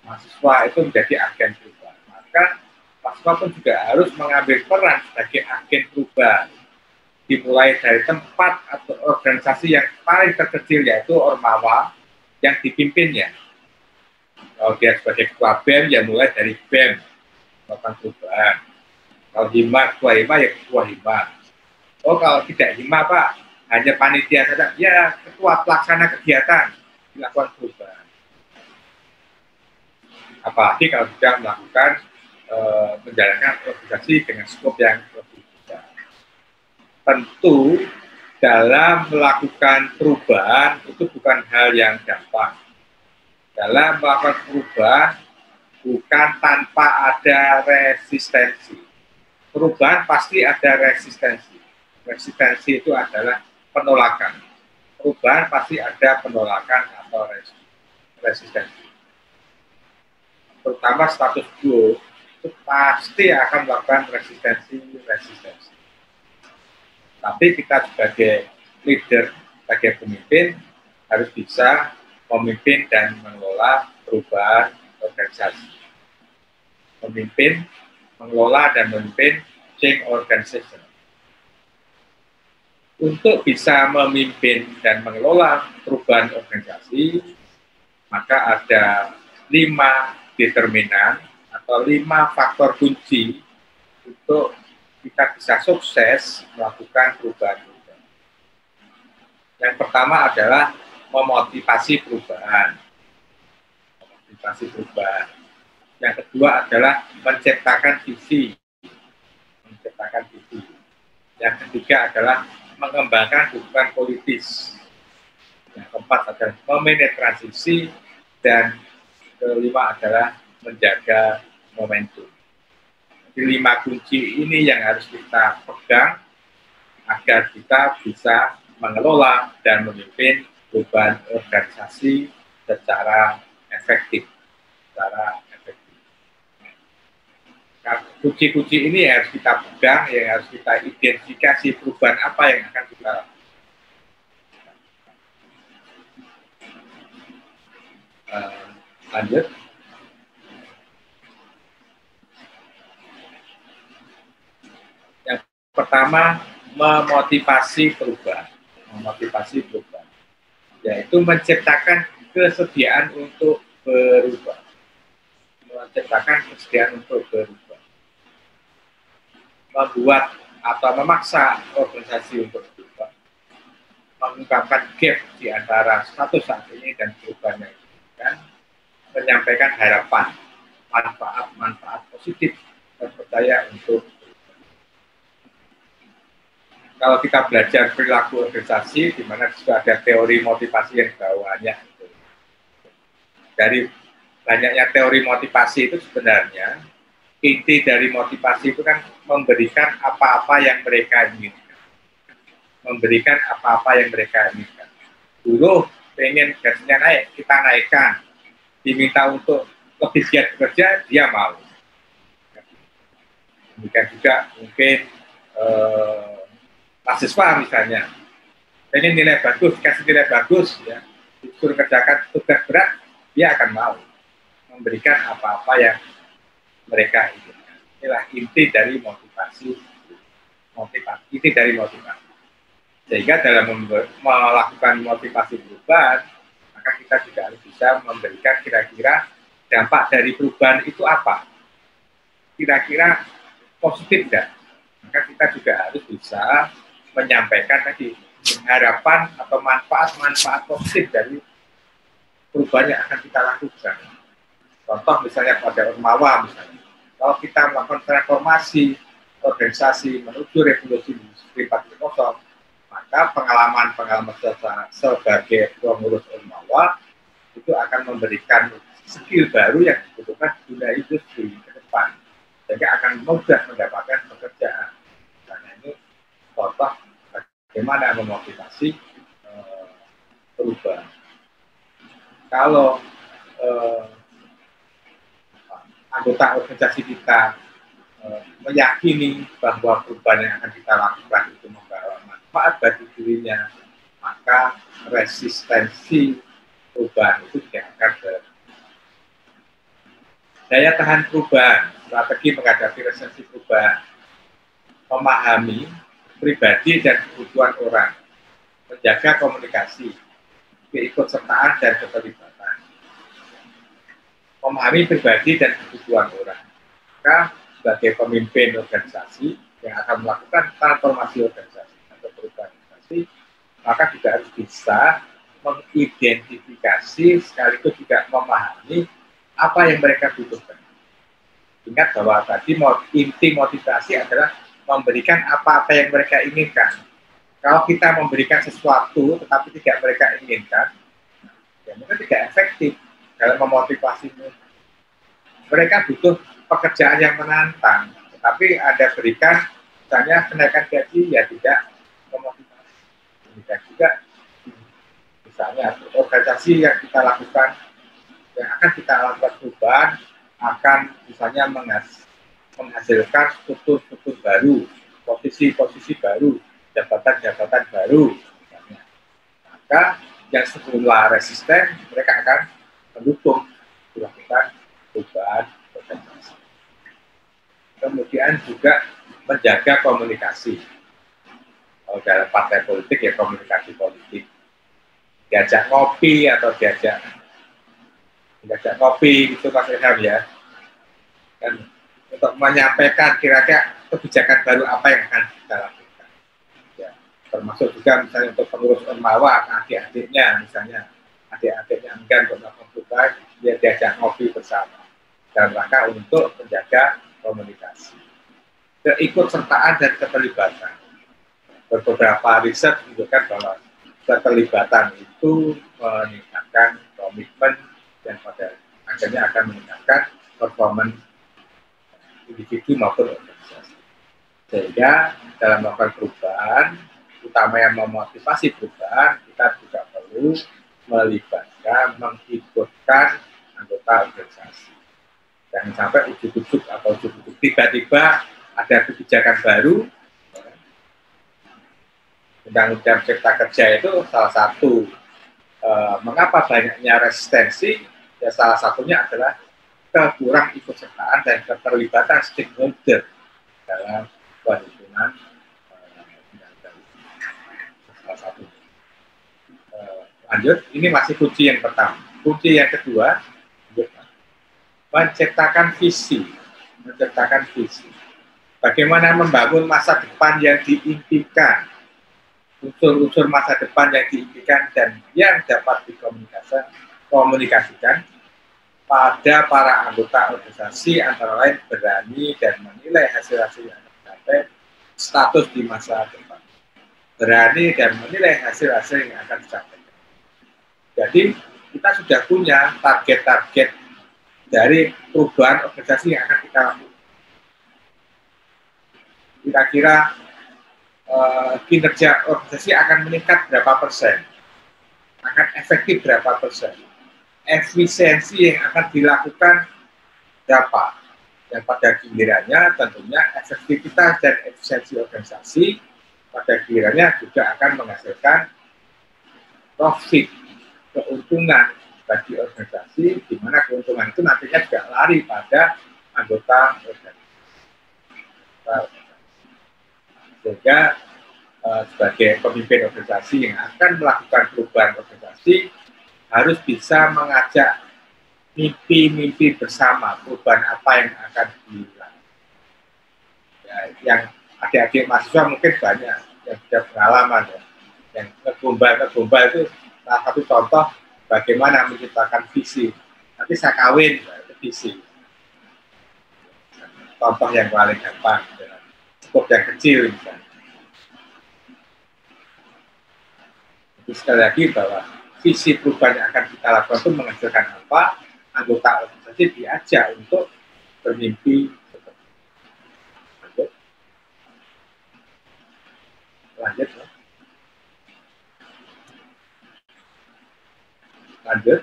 Mahasiswa itu menjadi agen perubahan. Maka mahasiswa pun juga harus mengambil peran sebagai agen perubahan. Dimulai dari tempat atau organisasi yang paling terkecil, yaitu Ormawa yang dipimpinnya. Kalau dia sebagai ketua BEM, ya mulai dari BEM, melakukan perubahan. Kalau hima, ketua hima, ya ketua hima. Oh, kalau tidak hima, Pak, hanya panitia saja, ya ketua pelaksana kegiatan dilakukan perubahan. Apalagi kalau sudah melakukan menjalankan organisasi dengan skop yang lebih besar. Tentu dalam melakukan perubahan itu bukan hal yang gampang. Dalam melakukan perubahan bukan tanpa ada resistensi. Perubahan pasti ada resistensi. Resistensi itu adalah penolakan. Perubahan pasti ada penolakan atau resistensi. Terutama status quo itu pasti akan melakukan resistensi. Tapi kita sebagai leader, sebagai pemimpin harus bisa memimpin dan mengelola perubahan organisasi. Memimpin, mengelola dan memimpin change organization. Untuk bisa memimpin dan mengelola perubahan organisasi, maka ada 5 determinan atau 5 faktor kunci untuk kita bisa sukses melakukan perubahan. Yang pertama adalah memotivasi perubahan. Yang kedua adalah menciptakan visi. Yang ketiga adalah mengembangkan dukungan politis. Yang keempat adalah memanage transisi, dan kelima adalah menjaga momentum. Jadi 5 kunci ini yang harus kita pegang agar kita bisa mengelola dan memimpin perubahan organisasi secara efektif. Kunci-kunci ini harus kita pegang, yang harus kita identifikasi perubahan apa yang akan kita lanjut. Yang pertama, memotivasi perubahan, yaitu menciptakan kesediaan untuk berubah. Membuat atau memaksa organisasi untuk berubah, mengungkapkan gap di antara status saat ini dan perubahan yang diinginkan, menyampaikan harapan, manfaat positif dan percaya untuk berubah. Kalau kita belajar perilaku organisasi, di mana juga ada teori motivasi yang bawaannya, dari banyaknya teori motivasi itu sebenarnya inti dari motivasi itu kan memberikan apa-apa yang mereka inginkan. Dulu pengen gajinya naik, kita naikkan. Diminta untuk lebih giat bekerja, dia mau. Demikian juga mungkin mahasiswa misalnya, pengen nilai bagus, kasih nilai bagus, ya, disuruh kerjakan tugas berat, dia akan mau memberikan apa-apa yang mereka inginkan. Inilah inti dari motivasi. Sehingga dalam melakukan motivasi perubahan, maka kita juga harus bisa memberikan kira-kira dampak dari perubahan itu apa. Kira-kira positif tidak? Maka kita juga harus bisa menyampaikan tadi harapan atau manfaat-manfaat positif dari perubahan yang akan kita lakukan. Contoh misalnya pada Ormawa misalnya, kalau kita melakukan transformasi organisasi menuju revolusi industri 4.0, maka pengalaman sebagai pengurus Ormawa itu akan memberikan skill baru yang dibutuhkan di dunia industri ke depan, sehingga akan mudah mendapatkan pekerjaan. Karena ini contoh bagaimana memotivasi perubahan. Kalau anggota organisasi kita meyakini bahwa perubahan yang akan kita lakukan itu membawa manfaat bagi dirinya, maka resistensi perubahan itu tidak akan daya tahan perubahan, strategi menghadapi resistensi perubahan, memahami pribadi dan kebutuhan orang, menjaga komunikasi, keikutsertaan dan keterlibatan, memahami pribadi dan kebutuhan orang. Maka sebagai pemimpin organisasi yang akan melakukan transformasi organisasi atau perubahan organisasi, maka juga harus bisa mengidentifikasi sekaligus juga memahami apa yang mereka butuhkan. Ingat bahwa tadi inti motivasi adalah memberikan apa-apa yang mereka inginkan. Kalau kita memberikan sesuatu tetapi tidak mereka inginkan, ya mungkin tidak efektif dalam memotivasi mereka. Mereka butuh pekerjaan yang menantang, tetapi Anda berikan misalnya kenaikan gaji, ya tidak memotivasi. Demikian juga misalnya organisasi yang kita lakukan, yang akan kita lakukan perubahan, akan misalnya menghasilkan struktur-struktur baru, posisi-posisi baru, jabatan-jabatan baru, misalnya. Maka yang semula resisten, mereka akan mendukung dilakukan perubahan organisasi. Kemudian juga menjaga komunikasi. Kalau dalam partai politik ya komunikasi politik. Diajak ngopi atau diajak ngopi itu Mas Ilham ya. Dan untuk menyampaikan kira-kira kebijakan baru apa yang akan kita lakukan. Ya, termasuk juga misalnya untuk pengurus Ormawa, adik-adiknya misalnya, adik-adiknya enggan untuk melakukan perubahan, dia diajak ngopi bersama dalam rangka untuk menjaga komunikasi. Keikutsertaan dan keterlibatan. Beberapa riset menunjukkan bahwa keterlibatan itu meningkatkan komitmen dan pada akhirnya akan meningkatkan performa individu maupun organisasi. Sehingga dalam melakukan perubahan, utama yang memotivasi perubahan, kita juga perlu melibatkan, mengikutkan anggota organisasi. Jangan sampai ujuk-ujuk atau ujuk-ujuk tiba-tiba ada kebijakan baru. Undang-undang Cipta Kerja itu salah satu mengapa banyaknya resistensi, ya salah satunya adalah kekurang ikutsertaan dan keterlibatan stakeholder dalam penyusunan undang-undang. Salah satu. Lanjut, ini masih kunci yang pertama. Kunci yang kedua, menciptakan visi. Menciptakan visi. Bagaimana membangun masa depan yang diimpikan, unsur-unsur masa depan yang diimpikan dan yang dapat dikomunikasikan pada para anggota organisasi, antara lain berani dan menilai hasil-hasil yang tercapai, status di masa depan. Berani dan menilai hasil-hasil yang akan dicapai. Jadi kita sudah punya target-target dari perubahan organisasi yang akan kita lakukan. Kira-kira kinerja organisasi akan meningkat berapa persen, akan efektif berapa persen, efisiensi yang akan dilakukan berapa, dan pada gilirannya tentunya efektivitas dan efisiensi organisasi pada gilirannya juga akan menghasilkan profit, keuntungan bagi organisasi, di mana keuntungan itu nantinya juga lari pada anggota organisasi. Sehingga sebagai pemimpin organisasi yang akan melakukan perubahan organisasi harus bisa mengajak mimpi-mimpi bersama, perubahan apa yang akan dilakukan. Ya, yang adik-adik mahasiswa mungkin banyak yang sudah pengalaman ya. Yang ngegombal itu salah satu contoh bagaimana menciptakan visi. Nanti saya kawin, itu visi. Contoh yang paling gampang, cukup yang kecil misalnya. Jadi sekali lagi bahwa visi perubahan yang akan kita lakukan itu menghasilkan apa, anggota organisasi diajak untuk bermimpi. Lanjut. Lanjut.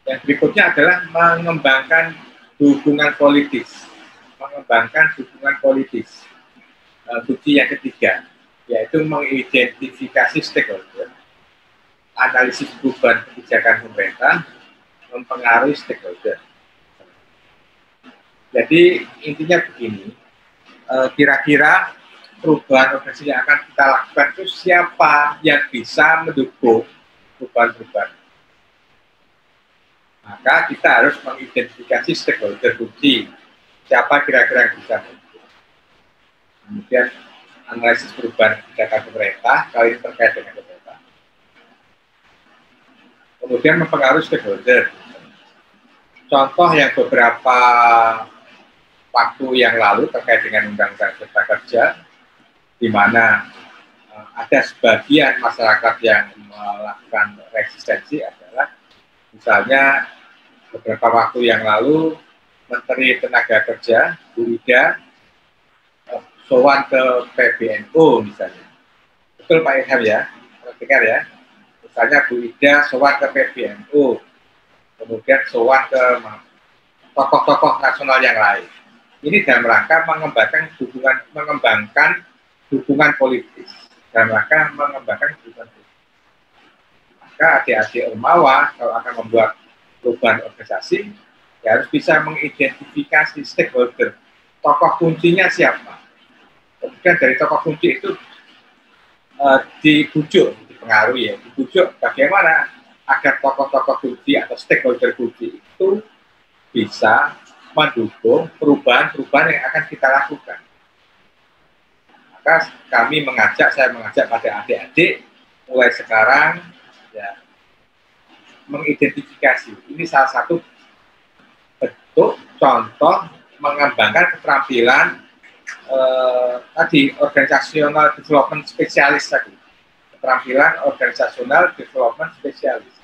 Yang berikutnya adalah mengembangkan hubungan politis. Mengembangkan hubungan politis. Kunci yang ketiga, yaitu mengidentifikasi stakeholder, analisis perubahan kebijakan pemerintah, mempengaruhi stakeholder. Jadi intinya begini, kira-kira perubahan organisasi yang akan kita lakukan itu siapa yang bisa mendukung perubahan-perubahan. Maka kita harus mengidentifikasi stakeholder kunci, siapa kira-kira yang bisa mendukung. Kemudian analisis perubahan kebijakan pemerintah, kali ini terkait dengan pemerintah. Kemudian mempengaruhi stakeholder. Contoh yang beberapa waktu yang lalu terkait dengan Undang-Undang Cipta Kerja, di mana ada sebagian masyarakat yang melakukan resistensi adalah misalnya beberapa waktu yang lalu Menteri Tenaga Kerja Bu Ida sowan ke PBNU misalnya. Betul Pak Ilham ya? Dengar ya. Misalnya Bu Ida sowan ke PBNU, kemudian sowan ke tokoh-tokoh nasional yang lain. Ini dalam rangka mengembangkan hubungan politis. Dalam rangka mengembangkan hubungan politis. Maka adik-adik Ormawa kalau akan membuat perubahan organisasi, ya harus bisa mengidentifikasi stakeholder. Tokoh kuncinya siapa? Kemudian dari tokoh kunci itu dipengaruhi ya, dibujuk bagaimana agar tokoh-tokoh kunci atau stakeholder kunci itu bisa mendukung perubahan-perubahan yang akan kita lakukan. Maka saya mengajak pada adik-adik mulai sekarang ya mengidentifikasi. Ini salah satu bentuk contoh mengembangkan keterampilan tadi organizational development spesialis tadi, keterampilan organizational development spesialis,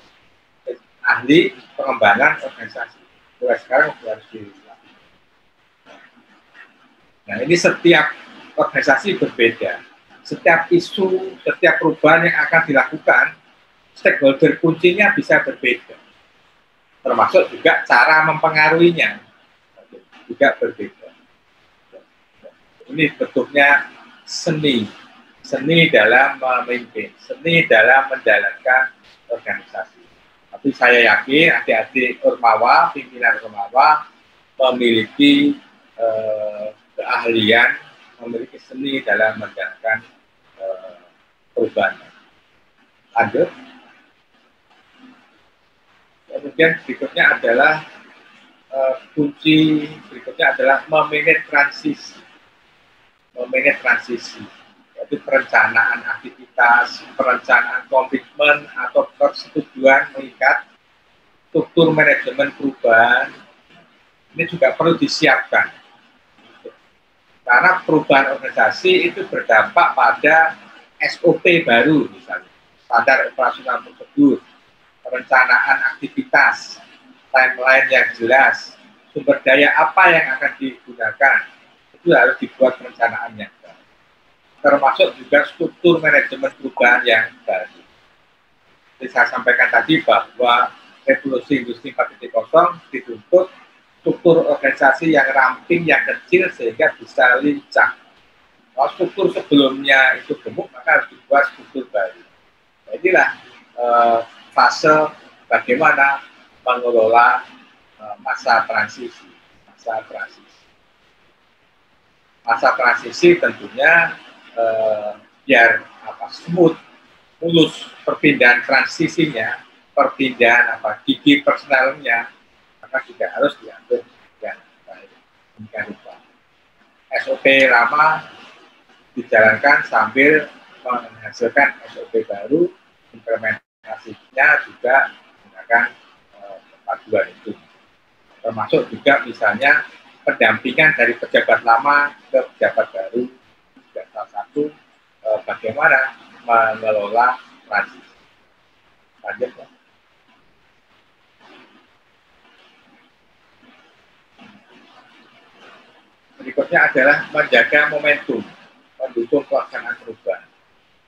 ahli pengembangan organisasi. Mulai sekarang harus dilakukan. Nah ini setiap organisasi berbeda, setiap isu, setiap perubahan yang akan dilakukan, stakeholder kuncinya bisa berbeda, termasuk juga cara mempengaruhinya juga berbeda. Ini bentuknya seni dalam memimpin, seni dalam menjalankan organisasi. Tapi saya yakin adik-adik Ormawa, pimpinan Ormawa memiliki keahlian, memiliki seni dalam menjalankan perubahan. Lanjut. Kemudian berikutnya adalah kunci berikutnya adalah memanage transisi, yaitu perencanaan aktivitas, perencanaan komitmen atau persetujuan mengikat struktur manajemen perubahan. Ini juga perlu disiapkan, karena perubahan organisasi itu berdampak pada SOP baru, misalnya standar operasional prosedur, perencanaan aktivitas, timeline yang jelas, sumber daya apa yang akan digunakan. Itu harus dibuat perencanaannya, termasuk juga struktur manajemen perubahan yang baru. Jadi saya sampaikan tadi bahwa revolusi industri 4.0 dituntut struktur organisasi yang ramping, yang kecil sehingga bisa lincah. Kalau struktur sebelumnya itu gemuk, maka harus dibuat struktur baru. Nah, inilah fase bagaimana mengelola masa transisi. Masa transisi tentunya biar smooth, mulus perpindahan transisinya, perpindahan gigi personalnya, maka juga harus diatur dengan baik. SOP lama dijalankan sambil menghasilkan SOP baru, implementasinya juga menggunakan paduan itu. Termasuk juga misalnya pendampingan dari pejabat lama ke pejabat baru, juga salah satu bagaimana mengelola transisi. Lanjut, Pak. Berikutnya adalah menjaga momentum, mendukung pelaksanaan perubahan.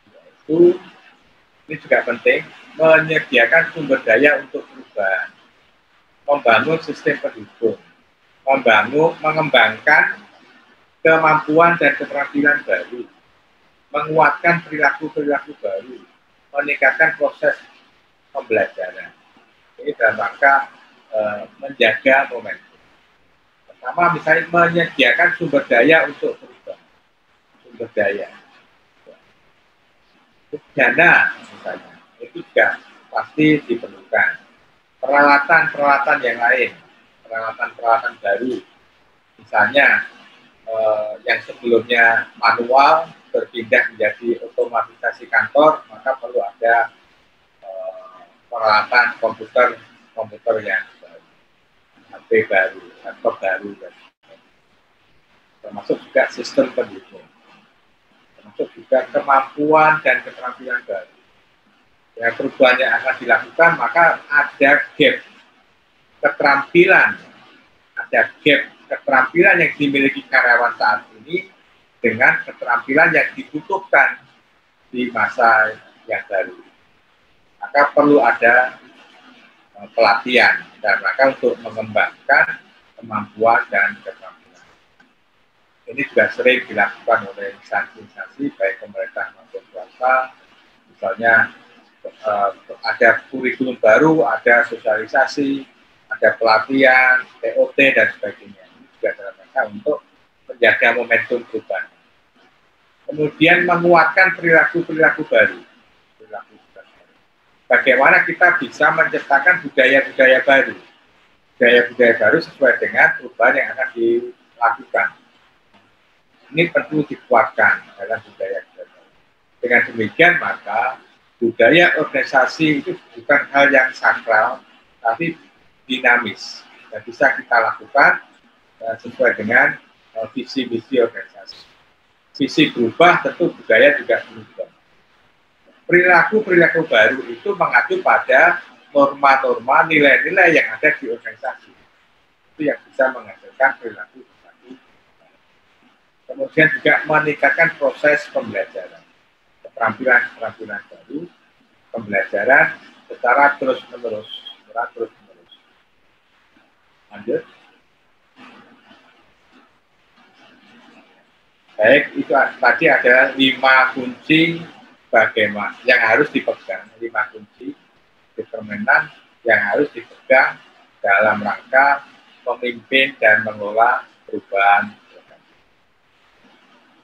Yaitu, ini juga penting, menyediakan sumber daya untuk perubahan, membangun sistem pendukung, mengembangkan kemampuan dan keterampilan baru, menguatkan perilaku-perilaku baru, meningkatkan proses pembelajaran. Ini dalam rangka menjaga momentum. Pertama, misalnya menyediakan sumber daya untuk perubahan. Sumber daya. Dana, misalnya, itu juga pasti diperlukan. Peralatan-peralatan yang lain, peralatan-peralatan baru. Misalnya, yang sebelumnya manual berpindah menjadi otomatisasi kantor, maka perlu ada peralatan komputer yang baru, HP baru, laptop baru, dan termasuk juga sistem pendukung, termasuk juga kemampuan dan keterampilan baru. Ya, perubahan yang akan dilakukan, maka ada gap keterampilan, yang dimiliki karyawan saat ini dengan keterampilan yang dibutuhkan di masa yang baru. Maka perlu ada pelatihan dan maka untuk mengembangkan kemampuan dan keterampilan. Ini juga sering dilakukan oleh instansi-instansi baik pemerintah maupun swasta. Misalnya ada kurikulum baru, ada sosialisasi, ada pelatihan, TOT dan sebagainya. Ini juga dalam rangka untuk menjaga momentum perubahan. Kemudian menguatkan perilaku-perilaku baru. Bagaimana kita bisa menciptakan budaya-budaya baru. Budaya-budaya baru sesuai dengan perubahan yang akan dilakukan. Ini perlu dikuatkan dalam budaya-budaya baru. Dengan demikian maka budaya organisasi itu bukan hal yang sakral, tapi dinamis. Dan bisa kita lakukan sesuai dengan visi-misi organisasi. Visi berubah, tentu budaya juga berubah. Perilaku-perilaku baru itu mengacu pada norma-norma, nilai-nilai yang ada di organisasi. Itu yang bisa menghasilkan perilaku-perilaku. Kemudian juga meningkatkan proses pembelajaran. Keterampilan-keterampilan baru, pembelajaran secara terus-menerus. Lanjut. Baik, itu tadi ada 5 kunci bagaimana yang harus dipegang, 5 kunci determinan yang harus dipegang dalam rangka memimpin dan mengelola perubahan.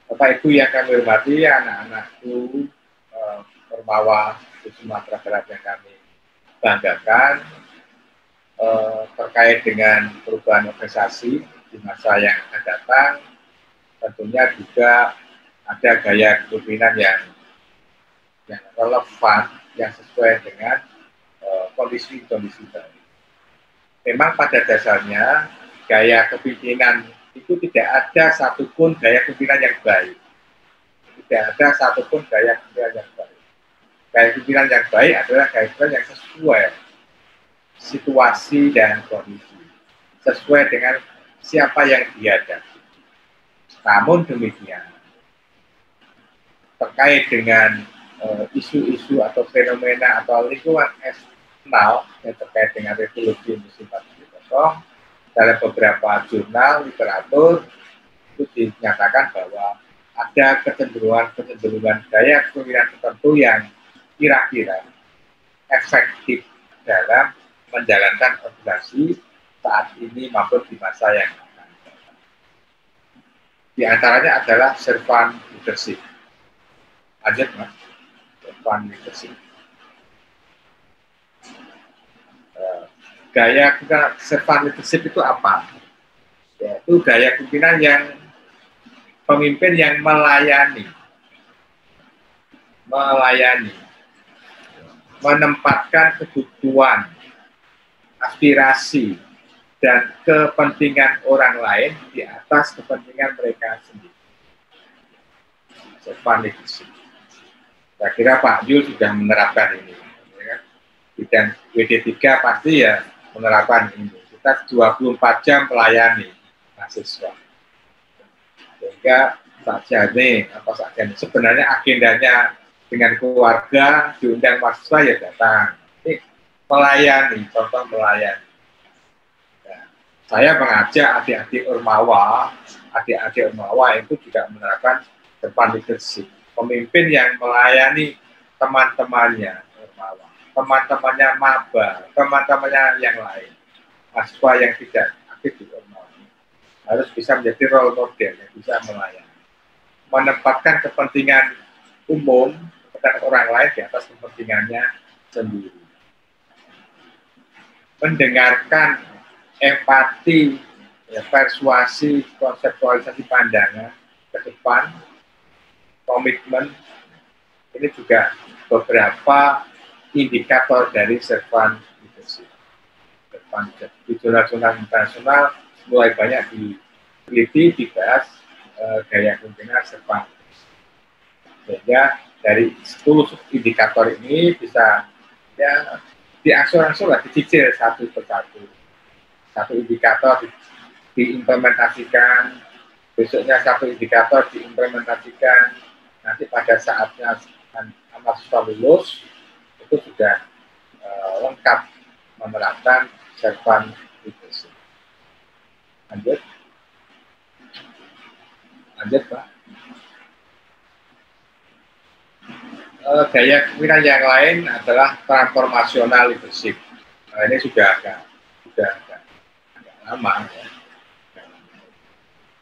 Bapak Ibu yang kami hormati, anak-anakku Ormawa di Sumatera Barat yang kami banggakan, terkait dengan perubahan organisasi di masa yang akan datang, tentunya juga ada gaya kepemimpinan yang relevan, yang sesuai dengan kondisi-kondisi baru. Memang pada dasarnya gaya kepemimpinan itu tidak ada satupun gaya kepemimpinan yang baik. Tidak ada satupun gaya kepemimpinan yang baik. Gaya kepemimpinan yang baik adalah gaya kepemimpinan yang sesuai situasi dan kondisi, sesuai dengan siapa yang dihadapi. Namun demikian, terkait dengan isu-isu atau fenomena atau lingkungan eksternal yang terkait dengan revolusi industri 4.0, dalam beberapa jurnal literatur itu dinyatakan bahwa ada kecenderungan gaya kepemimpinan tertentu yang kira-kira efektif dalam menjalankan organisasi saat ini maupun di masa yang akan datang. Di antaranya adalah servant leadership. Lanjut, Mas. Servant leadership. Gaya servant leadership itu apa? Yaitu gaya kepemimpinan yang pemimpin yang melayani, menempatkan kebutuhan, aspirasi, dan kepentingan orang lain di atas kepentingan mereka sendiri. Servant leadership. Saya kira Pak Yul sudah menerapkan ini. Dan WD3 pasti ya menerapkan ini. Kita 24 jam melayani mahasiswa. Sehingga Pak Jani, sebenarnya agendanya dengan keluarga, diundang mahasiswa ya datang. Ini melayani, contoh melayani. Ya, saya mengajak adik-adik Ormawa itu juga menerapkan servant leadership. Pemimpin yang melayani teman-temannya Ormawa, teman-temannya maba, teman-temannya yang lain, mahasiswa yang tidak aktif di Ormawa, harus bisa menjadi role model yang bisa melayani, menempatkan kepentingan umum dan orang lain di atas kepentingannya sendiri, mendengarkan, empati, persuasi, konseptualisasi pandangan ke depan, komitmen. Ini juga beberapa indikator dari servant leadership. Di jurnal-jurnal internasional mulai banyak diteliti, dibahas gaya kepemimpinan servant. Sehingga dari 10 indikator ini bisa ya diangsur-angsur lah, dicicil satu persatu. Satu indikator diimplementasikan, besoknya satu indikator diimplementasikan, nanti pada saatnya mahasiswa lulus itu sudah lengkap menerapkan servant leadership. Lanjut Pak. Gaya kepemimpinan yang lain adalah transformational leadership. Ini sudah agak lama ya.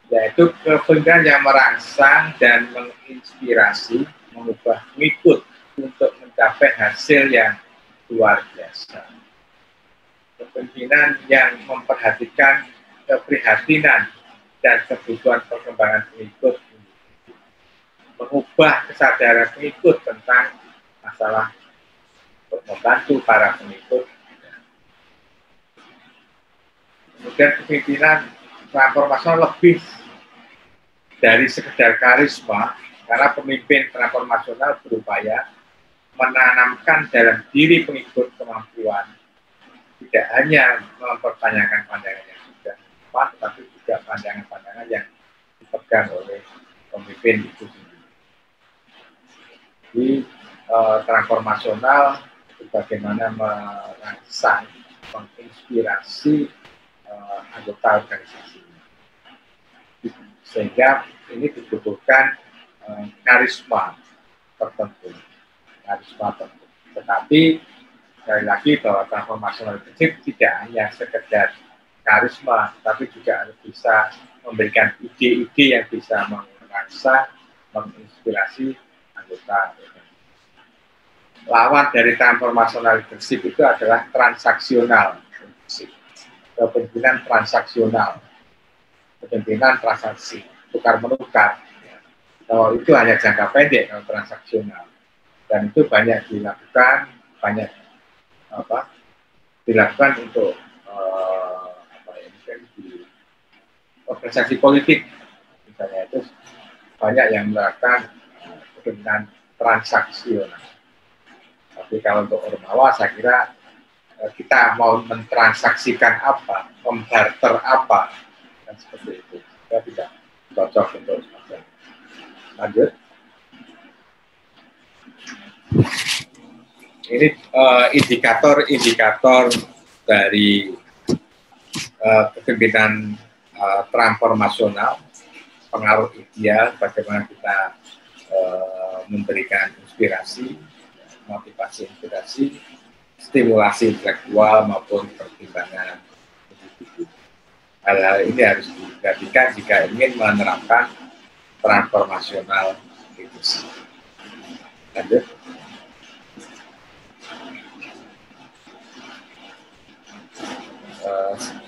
Yaitu kepemimpinan yang merangsang dan menginspirasi, mengubah pengikut untuk mencapai hasil yang luar biasa. Kepemimpinan yang memperhatikan keprihatinan dan kebutuhan perkembangan pengikut, mengubah kesadaran pengikut tentang masalah untuk membantu para pengikut. Kemudian kepemimpinan transformasional lebih dari sekedar karisma, karena pemimpin transformasional berupaya menanamkan dalam diri pengikut kemampuan tidak hanya mempertanyakan pandangan yang sudah tepat, tetapi juga pandangan-pandangan yang dipegang oleh pemimpin itu sendiri. Jadi transformasional itu bagaimana merangsang, menginspirasi anggota organisasi, sehingga ini dibutuhkan karisma tertentu. Tetapi sekali lagi bahwa transformasional leadership tidak hanya sekedar karisma, tapi juga harus bisa memberikan ide-ide yang bisa merangsang, menginspirasi anggota. Lawan dari transformasional leadership itu adalah transaksional leadership. Kepemimpinan transaksional, kepemimpinan transaksi, tukar-menukar. Kalau itu hanya jangka pendek, kalau transaksional. Dan itu banyak dilakukan, untuk di organisasi politik, misalnya itu banyak yang melakukan kepemimpinan transaksional. Tapi kalau untuk Ormawa, saya kira kita mau mentransaksikan apa, membarter apa, dan seperti itu. Kita tidak cocok untuk semacam. Lanjut. Ini indikator-indikator dari kepemimpinan transformasional, pengaruh ideal, bagaimana kita memberikan inspirasi, motivasi inspirasi, stimulasi intelektual maupun pertimbangan individu. Hal-hal ini harus diperhatikan jika ingin menerapkan transformasional leadership. Lanjut.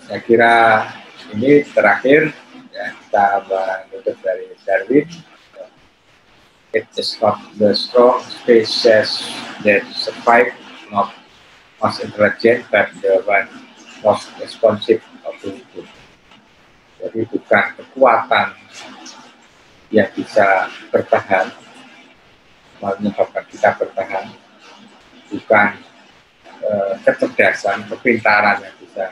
Saya kira ini terakhir ya, kita mengutip dari Darwin, it is not the strong species that survive, not most intelligent, but the one most responsive of the group. Jadi bukan kekuatan yang bisa bertahan, menyebabkan kita bertahan, bukan kecerdasan, kepintaran yang bisa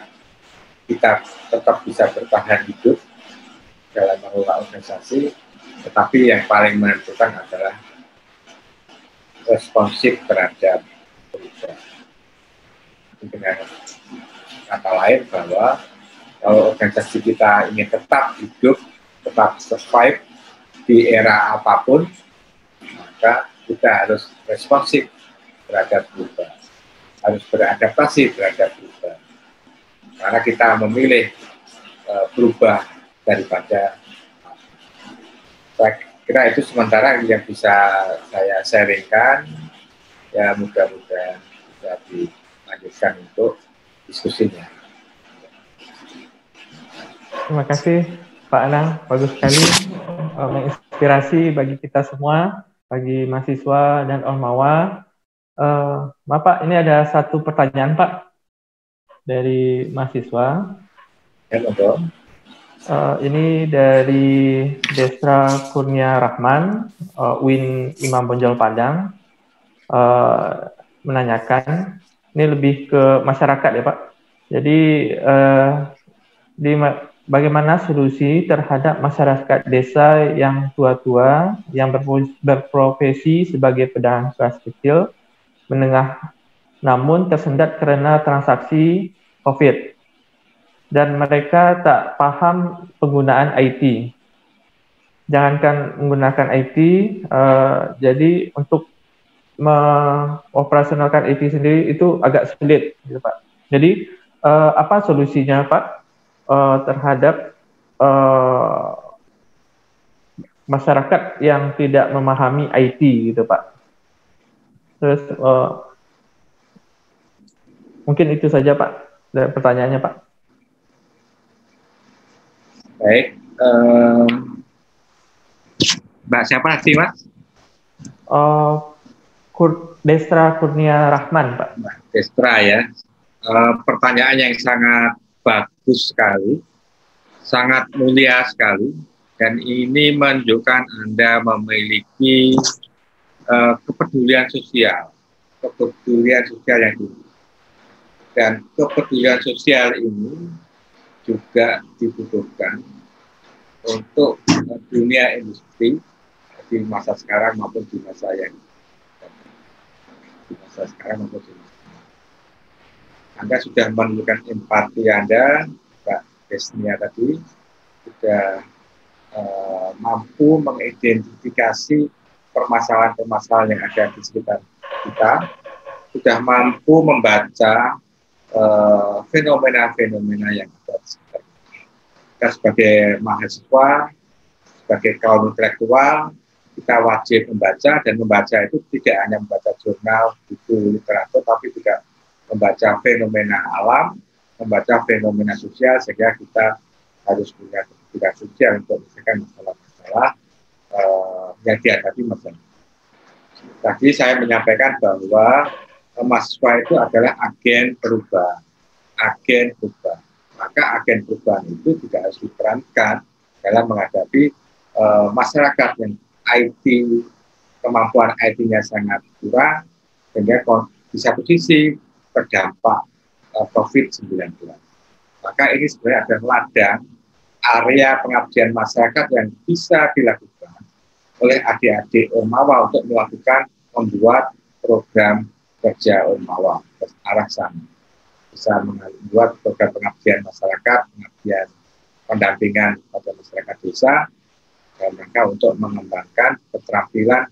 kita tetap bisa bertahan hidup dalam mengelola organisasi, tetapi yang paling menentukan adalah responsif terhadap perubahan. Dengan kata lain bahwa kalau organisasi kita ingin tetap hidup, tetap survive di era apapun, maka kita harus responsif terhadap perubahan, harus beradaptasi terhadap perubahan. Karena kita memilih berubah daripada, saya kira itu sementara yang bisa saya sharingkan, ya mudah-mudahan bisa dilanjutkan untuk diskusinya. Terima kasih Pak Anang, bagus sekali, menginspirasi bagi kita semua, bagi mahasiswa dan ormawa. Maaf Pak, ini ada satu pertanyaan Pak dari mahasiswa. Ya, betul. Ini dari Desra Kurnia Rahman, UIN Imam Bonjol Padang, menanyakan, ini lebih ke masyarakat ya Pak. Jadi bagaimana solusi terhadap masyarakat desa yang tua-tua yang berprofesi sebagai pedagang kelas kecil menengah, namun tersendat karena transaksi COVID dan mereka tak paham penggunaan IT. Jangankan menggunakan IT, jadi untuk mengoperasionalkan IT sendiri itu agak sulit, gitu Pak. Jadi apa solusinya Pak terhadap masyarakat yang tidak memahami IT, gitu Pak? Terus mungkin itu saja Pak pertanyaannya Pak. Baik, Mbak siapa sih Mas? Desra Kurnia Rahman Pak. Mbak Destra ya. Pertanyaan yang sangat bagus sekali, sangat mulia sekali, dan ini menunjukkan Anda memiliki kepedulian sosial yang tinggi. Dan kepedulian sosial ini juga dibutuhkan untuk dunia industri di masa sekarang maupun di masa yang Anda sudah menunjukkan empati Anda, Mbak Desnia tadi, sudah mampu mengidentifikasi permasalahan-permasalahan yang ada di sekitar kita, sudah mampu membaca fenomena-fenomena yang ada di sekitar kita. Sebagai mahasiswa, sebagai kaum intelektual, kita wajib membaca, dan membaca itu tidak hanya membaca jurnal, buku, literatur, tapi juga membaca fenomena alam, membaca fenomena sosial, sehingga kita harus punya kebijakan sosial untuk menyelesaikan masalah-masalah yang dihadapi masyarakat. Tadi saya menyampaikan bahwa mahasiswa itu adalah agen perubahan. Maka agen perubahan itu juga harus diperankan dalam menghadapi masyarakat yang IT, kemampuan IT-nya sangat kurang, sehingga di satu sisi terdampak COVID-19. Maka ini sebenarnya adalah ladang area pengabdian masyarakat yang bisa dilakukan oleh adik-adik Ormawa untuk membuat program kerja Ormawa ke arah sana. Bisa membuat program pengabdian masyarakat, pengabdian pendampingan pada masyarakat desa, dan mereka untuk mengembangkan keterampilan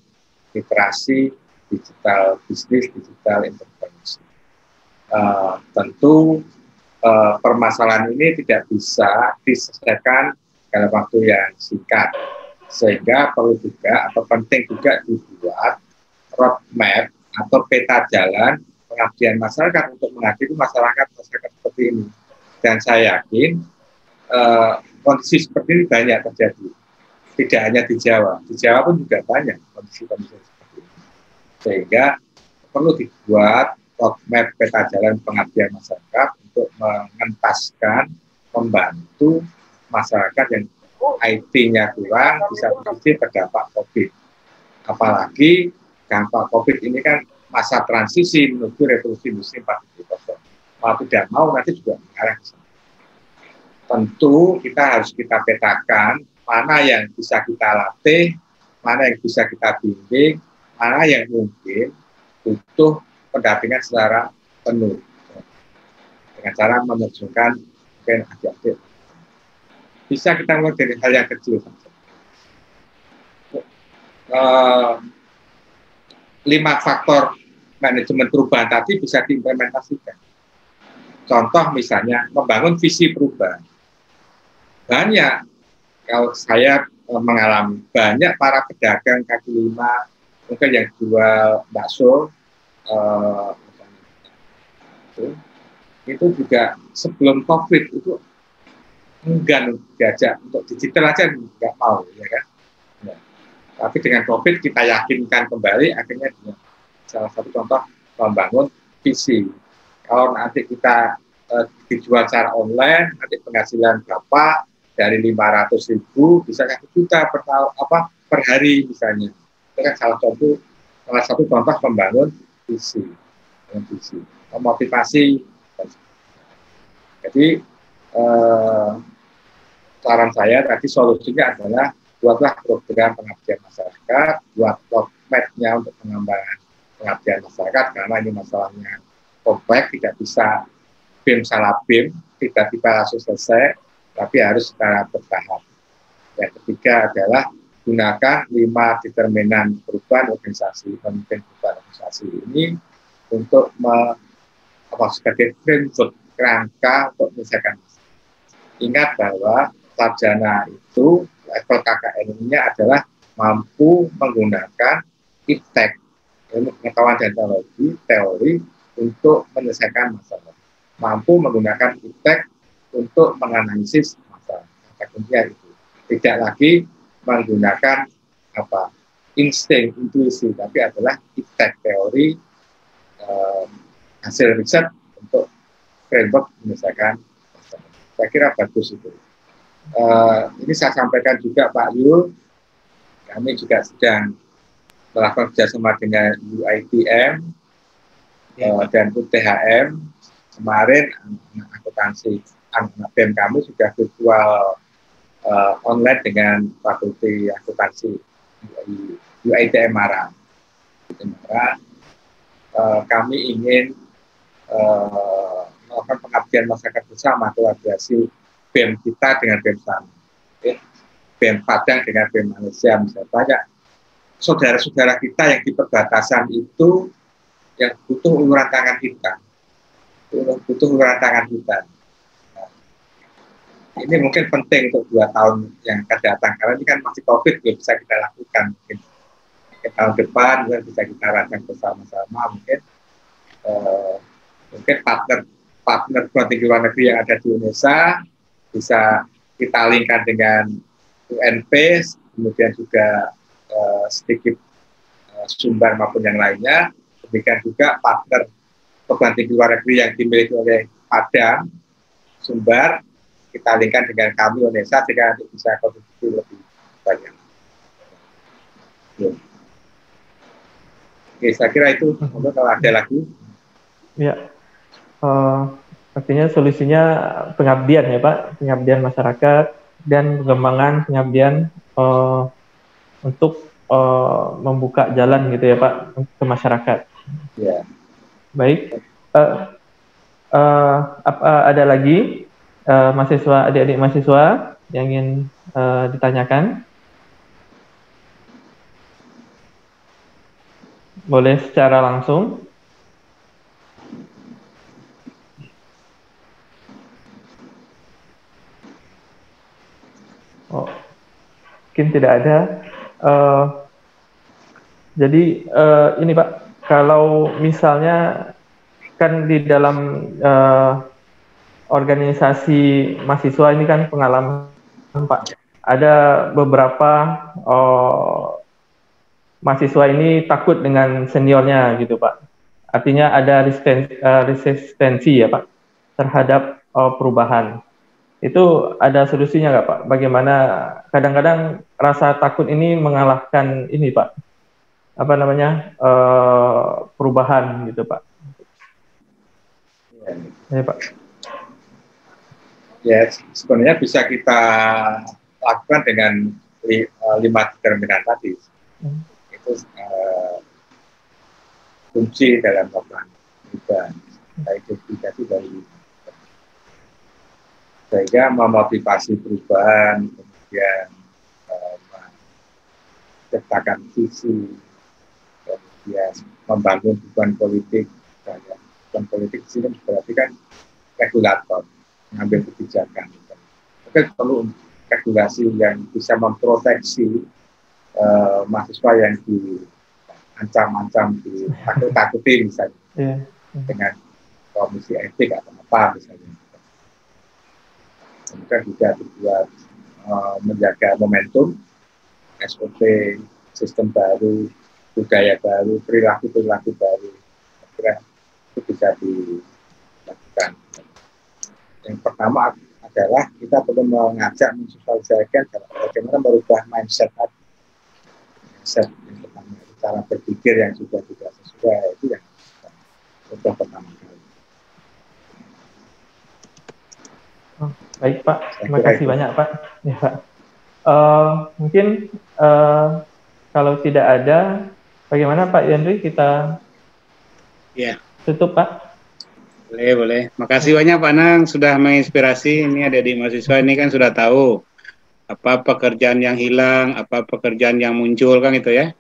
literasi digital bisnis, digital entrepreneurship. Tentu permasalahan ini tidak bisa diselesaikan dalam waktu yang singkat, sehingga perlu juga atau penting juga dibuat roadmap atau peta jalan pengabdian masyarakat untuk menghadapi masyarakat seperti ini. Dan saya yakin kondisi seperti ini banyak terjadi. Tidak hanya di Jawa pun juga banyak kondisi-kondisi seperti ini. Sehingga perlu dibuat roadmap peta jalan pengabdian masyarakat untuk mengentaskan, membantu masyarakat yang IT-nya kurang, bisa bersih terdampak COVID. Apalagi dampak COVID ini kan masa transisi menuju revolusi industri 4.0. Mau tidak mau nanti juga mengarah ke sana. Tentu harus kita petakan mana yang bisa kita latih, mana yang bisa kita bimbing, mana yang mungkin butuh pendampingan secara penuh dengan cara menerjunkan mungkin adik-adik. Bisa kita mulai dari hal yang kecil saja. 5 faktor manajemen perubahan tadi bisa diimplementasikan. Contoh misalnya membangun visi perubahan. Banyak, kalau saya mengalami banyak para pedagang kaki lima, mungkin yang jual bakso, itu juga sebelum COVID itu enggan diajak untuk digital aja nggak mau, ya kan? Ya. Tapi dengan COVID kita yakinkan kembali, akhirnya salah satu contoh membangun visi. Kalau nanti kita dijual secara online, nanti penghasilan berapa dari 500.000 bisa 1 juta per hari misalnya. Itu kan salah satu contoh membangun visi, memotivasi. Jadi saran saya tadi solusinya adalah buatlah program pengabdian masyarakat, buat roadmap-nya untuk pengembangan pengabdian masyarakat, karena ini masalahnya kompleks, tidak bisa BIM salah BIM, tiba-tiba langsung selesai, tapi harus secara bertahap. Yang ketiga adalah gunakan 5 determinan perubahan organisasi, pemimpin perubahan organisasi ini untuk sebagai framework kerangka untuk menyelesaikan masalah. Ingat bahwa sarjana itu level KKN-nya adalah mampu menggunakan iptek, ilmu pengetahuan dan teknologi, teori untuk menyelesaikan masalah. Mampu menggunakan iptek untuk menganalisis masalah. Kata kuncinya itu. Tidak lagi menggunakan insting, intuisi, tapi adalah iptek, teori, hasil riset untuk framework menyelesaikan masalah. Saya kira bagus itu. Ini saya sampaikan juga Pak Yul, kami juga sedang melakukan kerjasama dengan UITM dan UTHM. Kemarin akuntansi anak BEM kami sudah virtual online dengan Fakulti Akuntansi UITM Marang. Kami ingin melakukan pengabdian masyarakat bersama, kolaborasi BEM kita dengan BEM sana, BEM Padang dengan BEM Malaysia, misalnya banyak saudara-saudara kita yang di perbatasan itu yang butuh uluran tangan kita, Nah, ini mungkin penting untuk 2 tahun yang akan datang, karena ini kan masih COVID, belum bisa kita lakukan. Mungkin tahun depan bisa kita rancang bersama-sama, mungkin partner tinggi luar negeri yang ada di Indonesia bisa kita linkkan dengan UNP, kemudian juga sedikit Sumbar maupun yang lainnya. Demikian juga partner perguruan tinggi luar negeri yang dimiliki oleh Padang, Sumbar, kita linkkan dengan kami Indonesia sehingga nanti bisa kontribusi lebih banyak. Oke, saya kira itu. Mungkin kalau ada lagi. Ya, artinya solusinya pengabdian ya Pak, pengabdian masyarakat dan pengembangan pengabdian untuk membuka jalan gitu ya Pak ke masyarakat. Ya. Baik. Ada lagi mahasiswa, adik-adik mahasiswa yang ingin ditanyakan? Boleh secara langsung. Oh, mungkin tidak ada. Jadi ini Pak, kalau misalnya kan di dalam organisasi mahasiswa ini kan pengalaman Pak, ada beberapa mahasiswa ini takut dengan seniornya gitu Pak. Artinya ada resistensi ya Pak terhadap perubahan. Itu ada solusinya nggak Pak? Bagaimana kadang-kadang rasa takut ini mengalahkan ini Pak, apa namanya, perubahan gitu Pak. Ya Pak. Ya sebenarnya bisa kita lakukan dengan 5 determinan tadi. Itu kunci dalam melakukan perubahan. Identifikasi dari sehingga memotivasi perubahan, kemudian menciptakan visi, kemudian membangun hubungan politik. Hubungan politik di sini berarti kan regulator, mengambil kebijakan. Mungkin perlu regulasi yang bisa memproteksi mahasiswa yang diancam-ancam, ditakut-takuti misalnya, dengan komisi etik atau apa misalnya. Kemudian juga dibuat menjaga momentum, SOP, sistem baru, budaya baru, perilaku-perilaku baru. Kira itu bisa dilakukan. Yang pertama adalah kita perlu mengajak mensosialisasikan bagaimana merubah mindset tadi. Mindset yang pertama, cara berpikir yang sudah tidak sesuai, itu yang sudah pertama kali. Baik Pak, terima kasih banyak Pak. Ya, Pak. Mungkin kalau tidak ada, bagaimana Pak Yandri kita tutup Pak? Boleh. Makasih banyak Pak Nang sudah menginspirasi. Ini adik-adik mahasiswa ini kan sudah tahu apa pekerjaan yang hilang, apa pekerjaan yang muncul kan itu ya.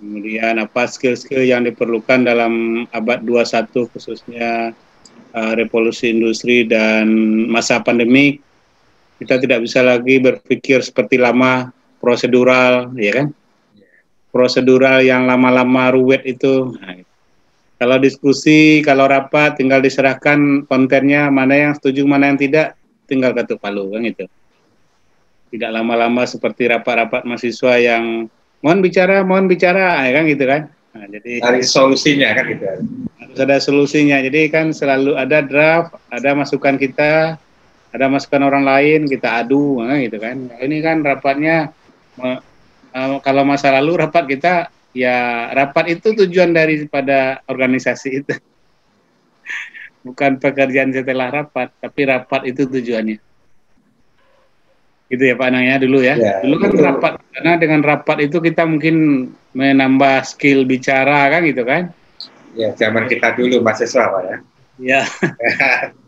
Kemudian apa skill-skill yang diperlukan dalam abad 21 khususnya revolusi industri dan masa pandemik. Kita tidak bisa lagi berpikir seperti lama, prosedural, ya kan? Prosedural yang lama-lama ruwet itu. Nah, kalau diskusi, kalau rapat, tinggal diserahkan kontennya, mana yang setuju, mana yang tidak, tinggal ketuk palu, kan gitu. Tidak lama-lama seperti rapat-rapat mahasiswa yang mohon bicara, ya kan gitu kan. Nah, jadi cari solusinya kan gitu. Harus ada solusinya. Jadi kan selalu ada draft, ada masukan kita, ada masukan orang lain, kita adu, gitu kan. Ini kan rapatnya, kalau masa lalu rapat kita, ya rapat itu tujuan daripada organisasi itu. Bukan pekerjaan setelah rapat, tapi rapat itu tujuannya. Gitu ya Pak Nang ya dulu ya. Dulu kan rapat, karena dengan rapat itu kita mungkin menambah skill bicara kan gitu kan. Ya, zaman kita dulu mahasiswa Pak ya. Ya.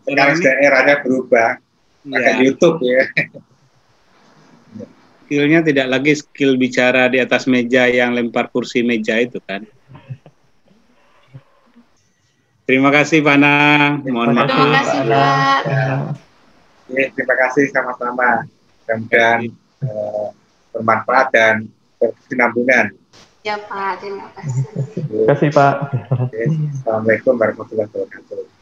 Sekarang eranya berubah. Pakai YouTube ya. Skillnya tidak lagi skill bicara di atas meja yang lempar kursi meja itu kan. Terima kasih Pak Nang. Mohon maaf. Terima kasih Pak. Ya, terima kasih sama-sama. Mudah-mudahan bermanfaat dan berkesinambungan. Ya Pak, terima kasih. Terima kasih Pak. Assalamualaikum warahmatullahi wabarakatuh.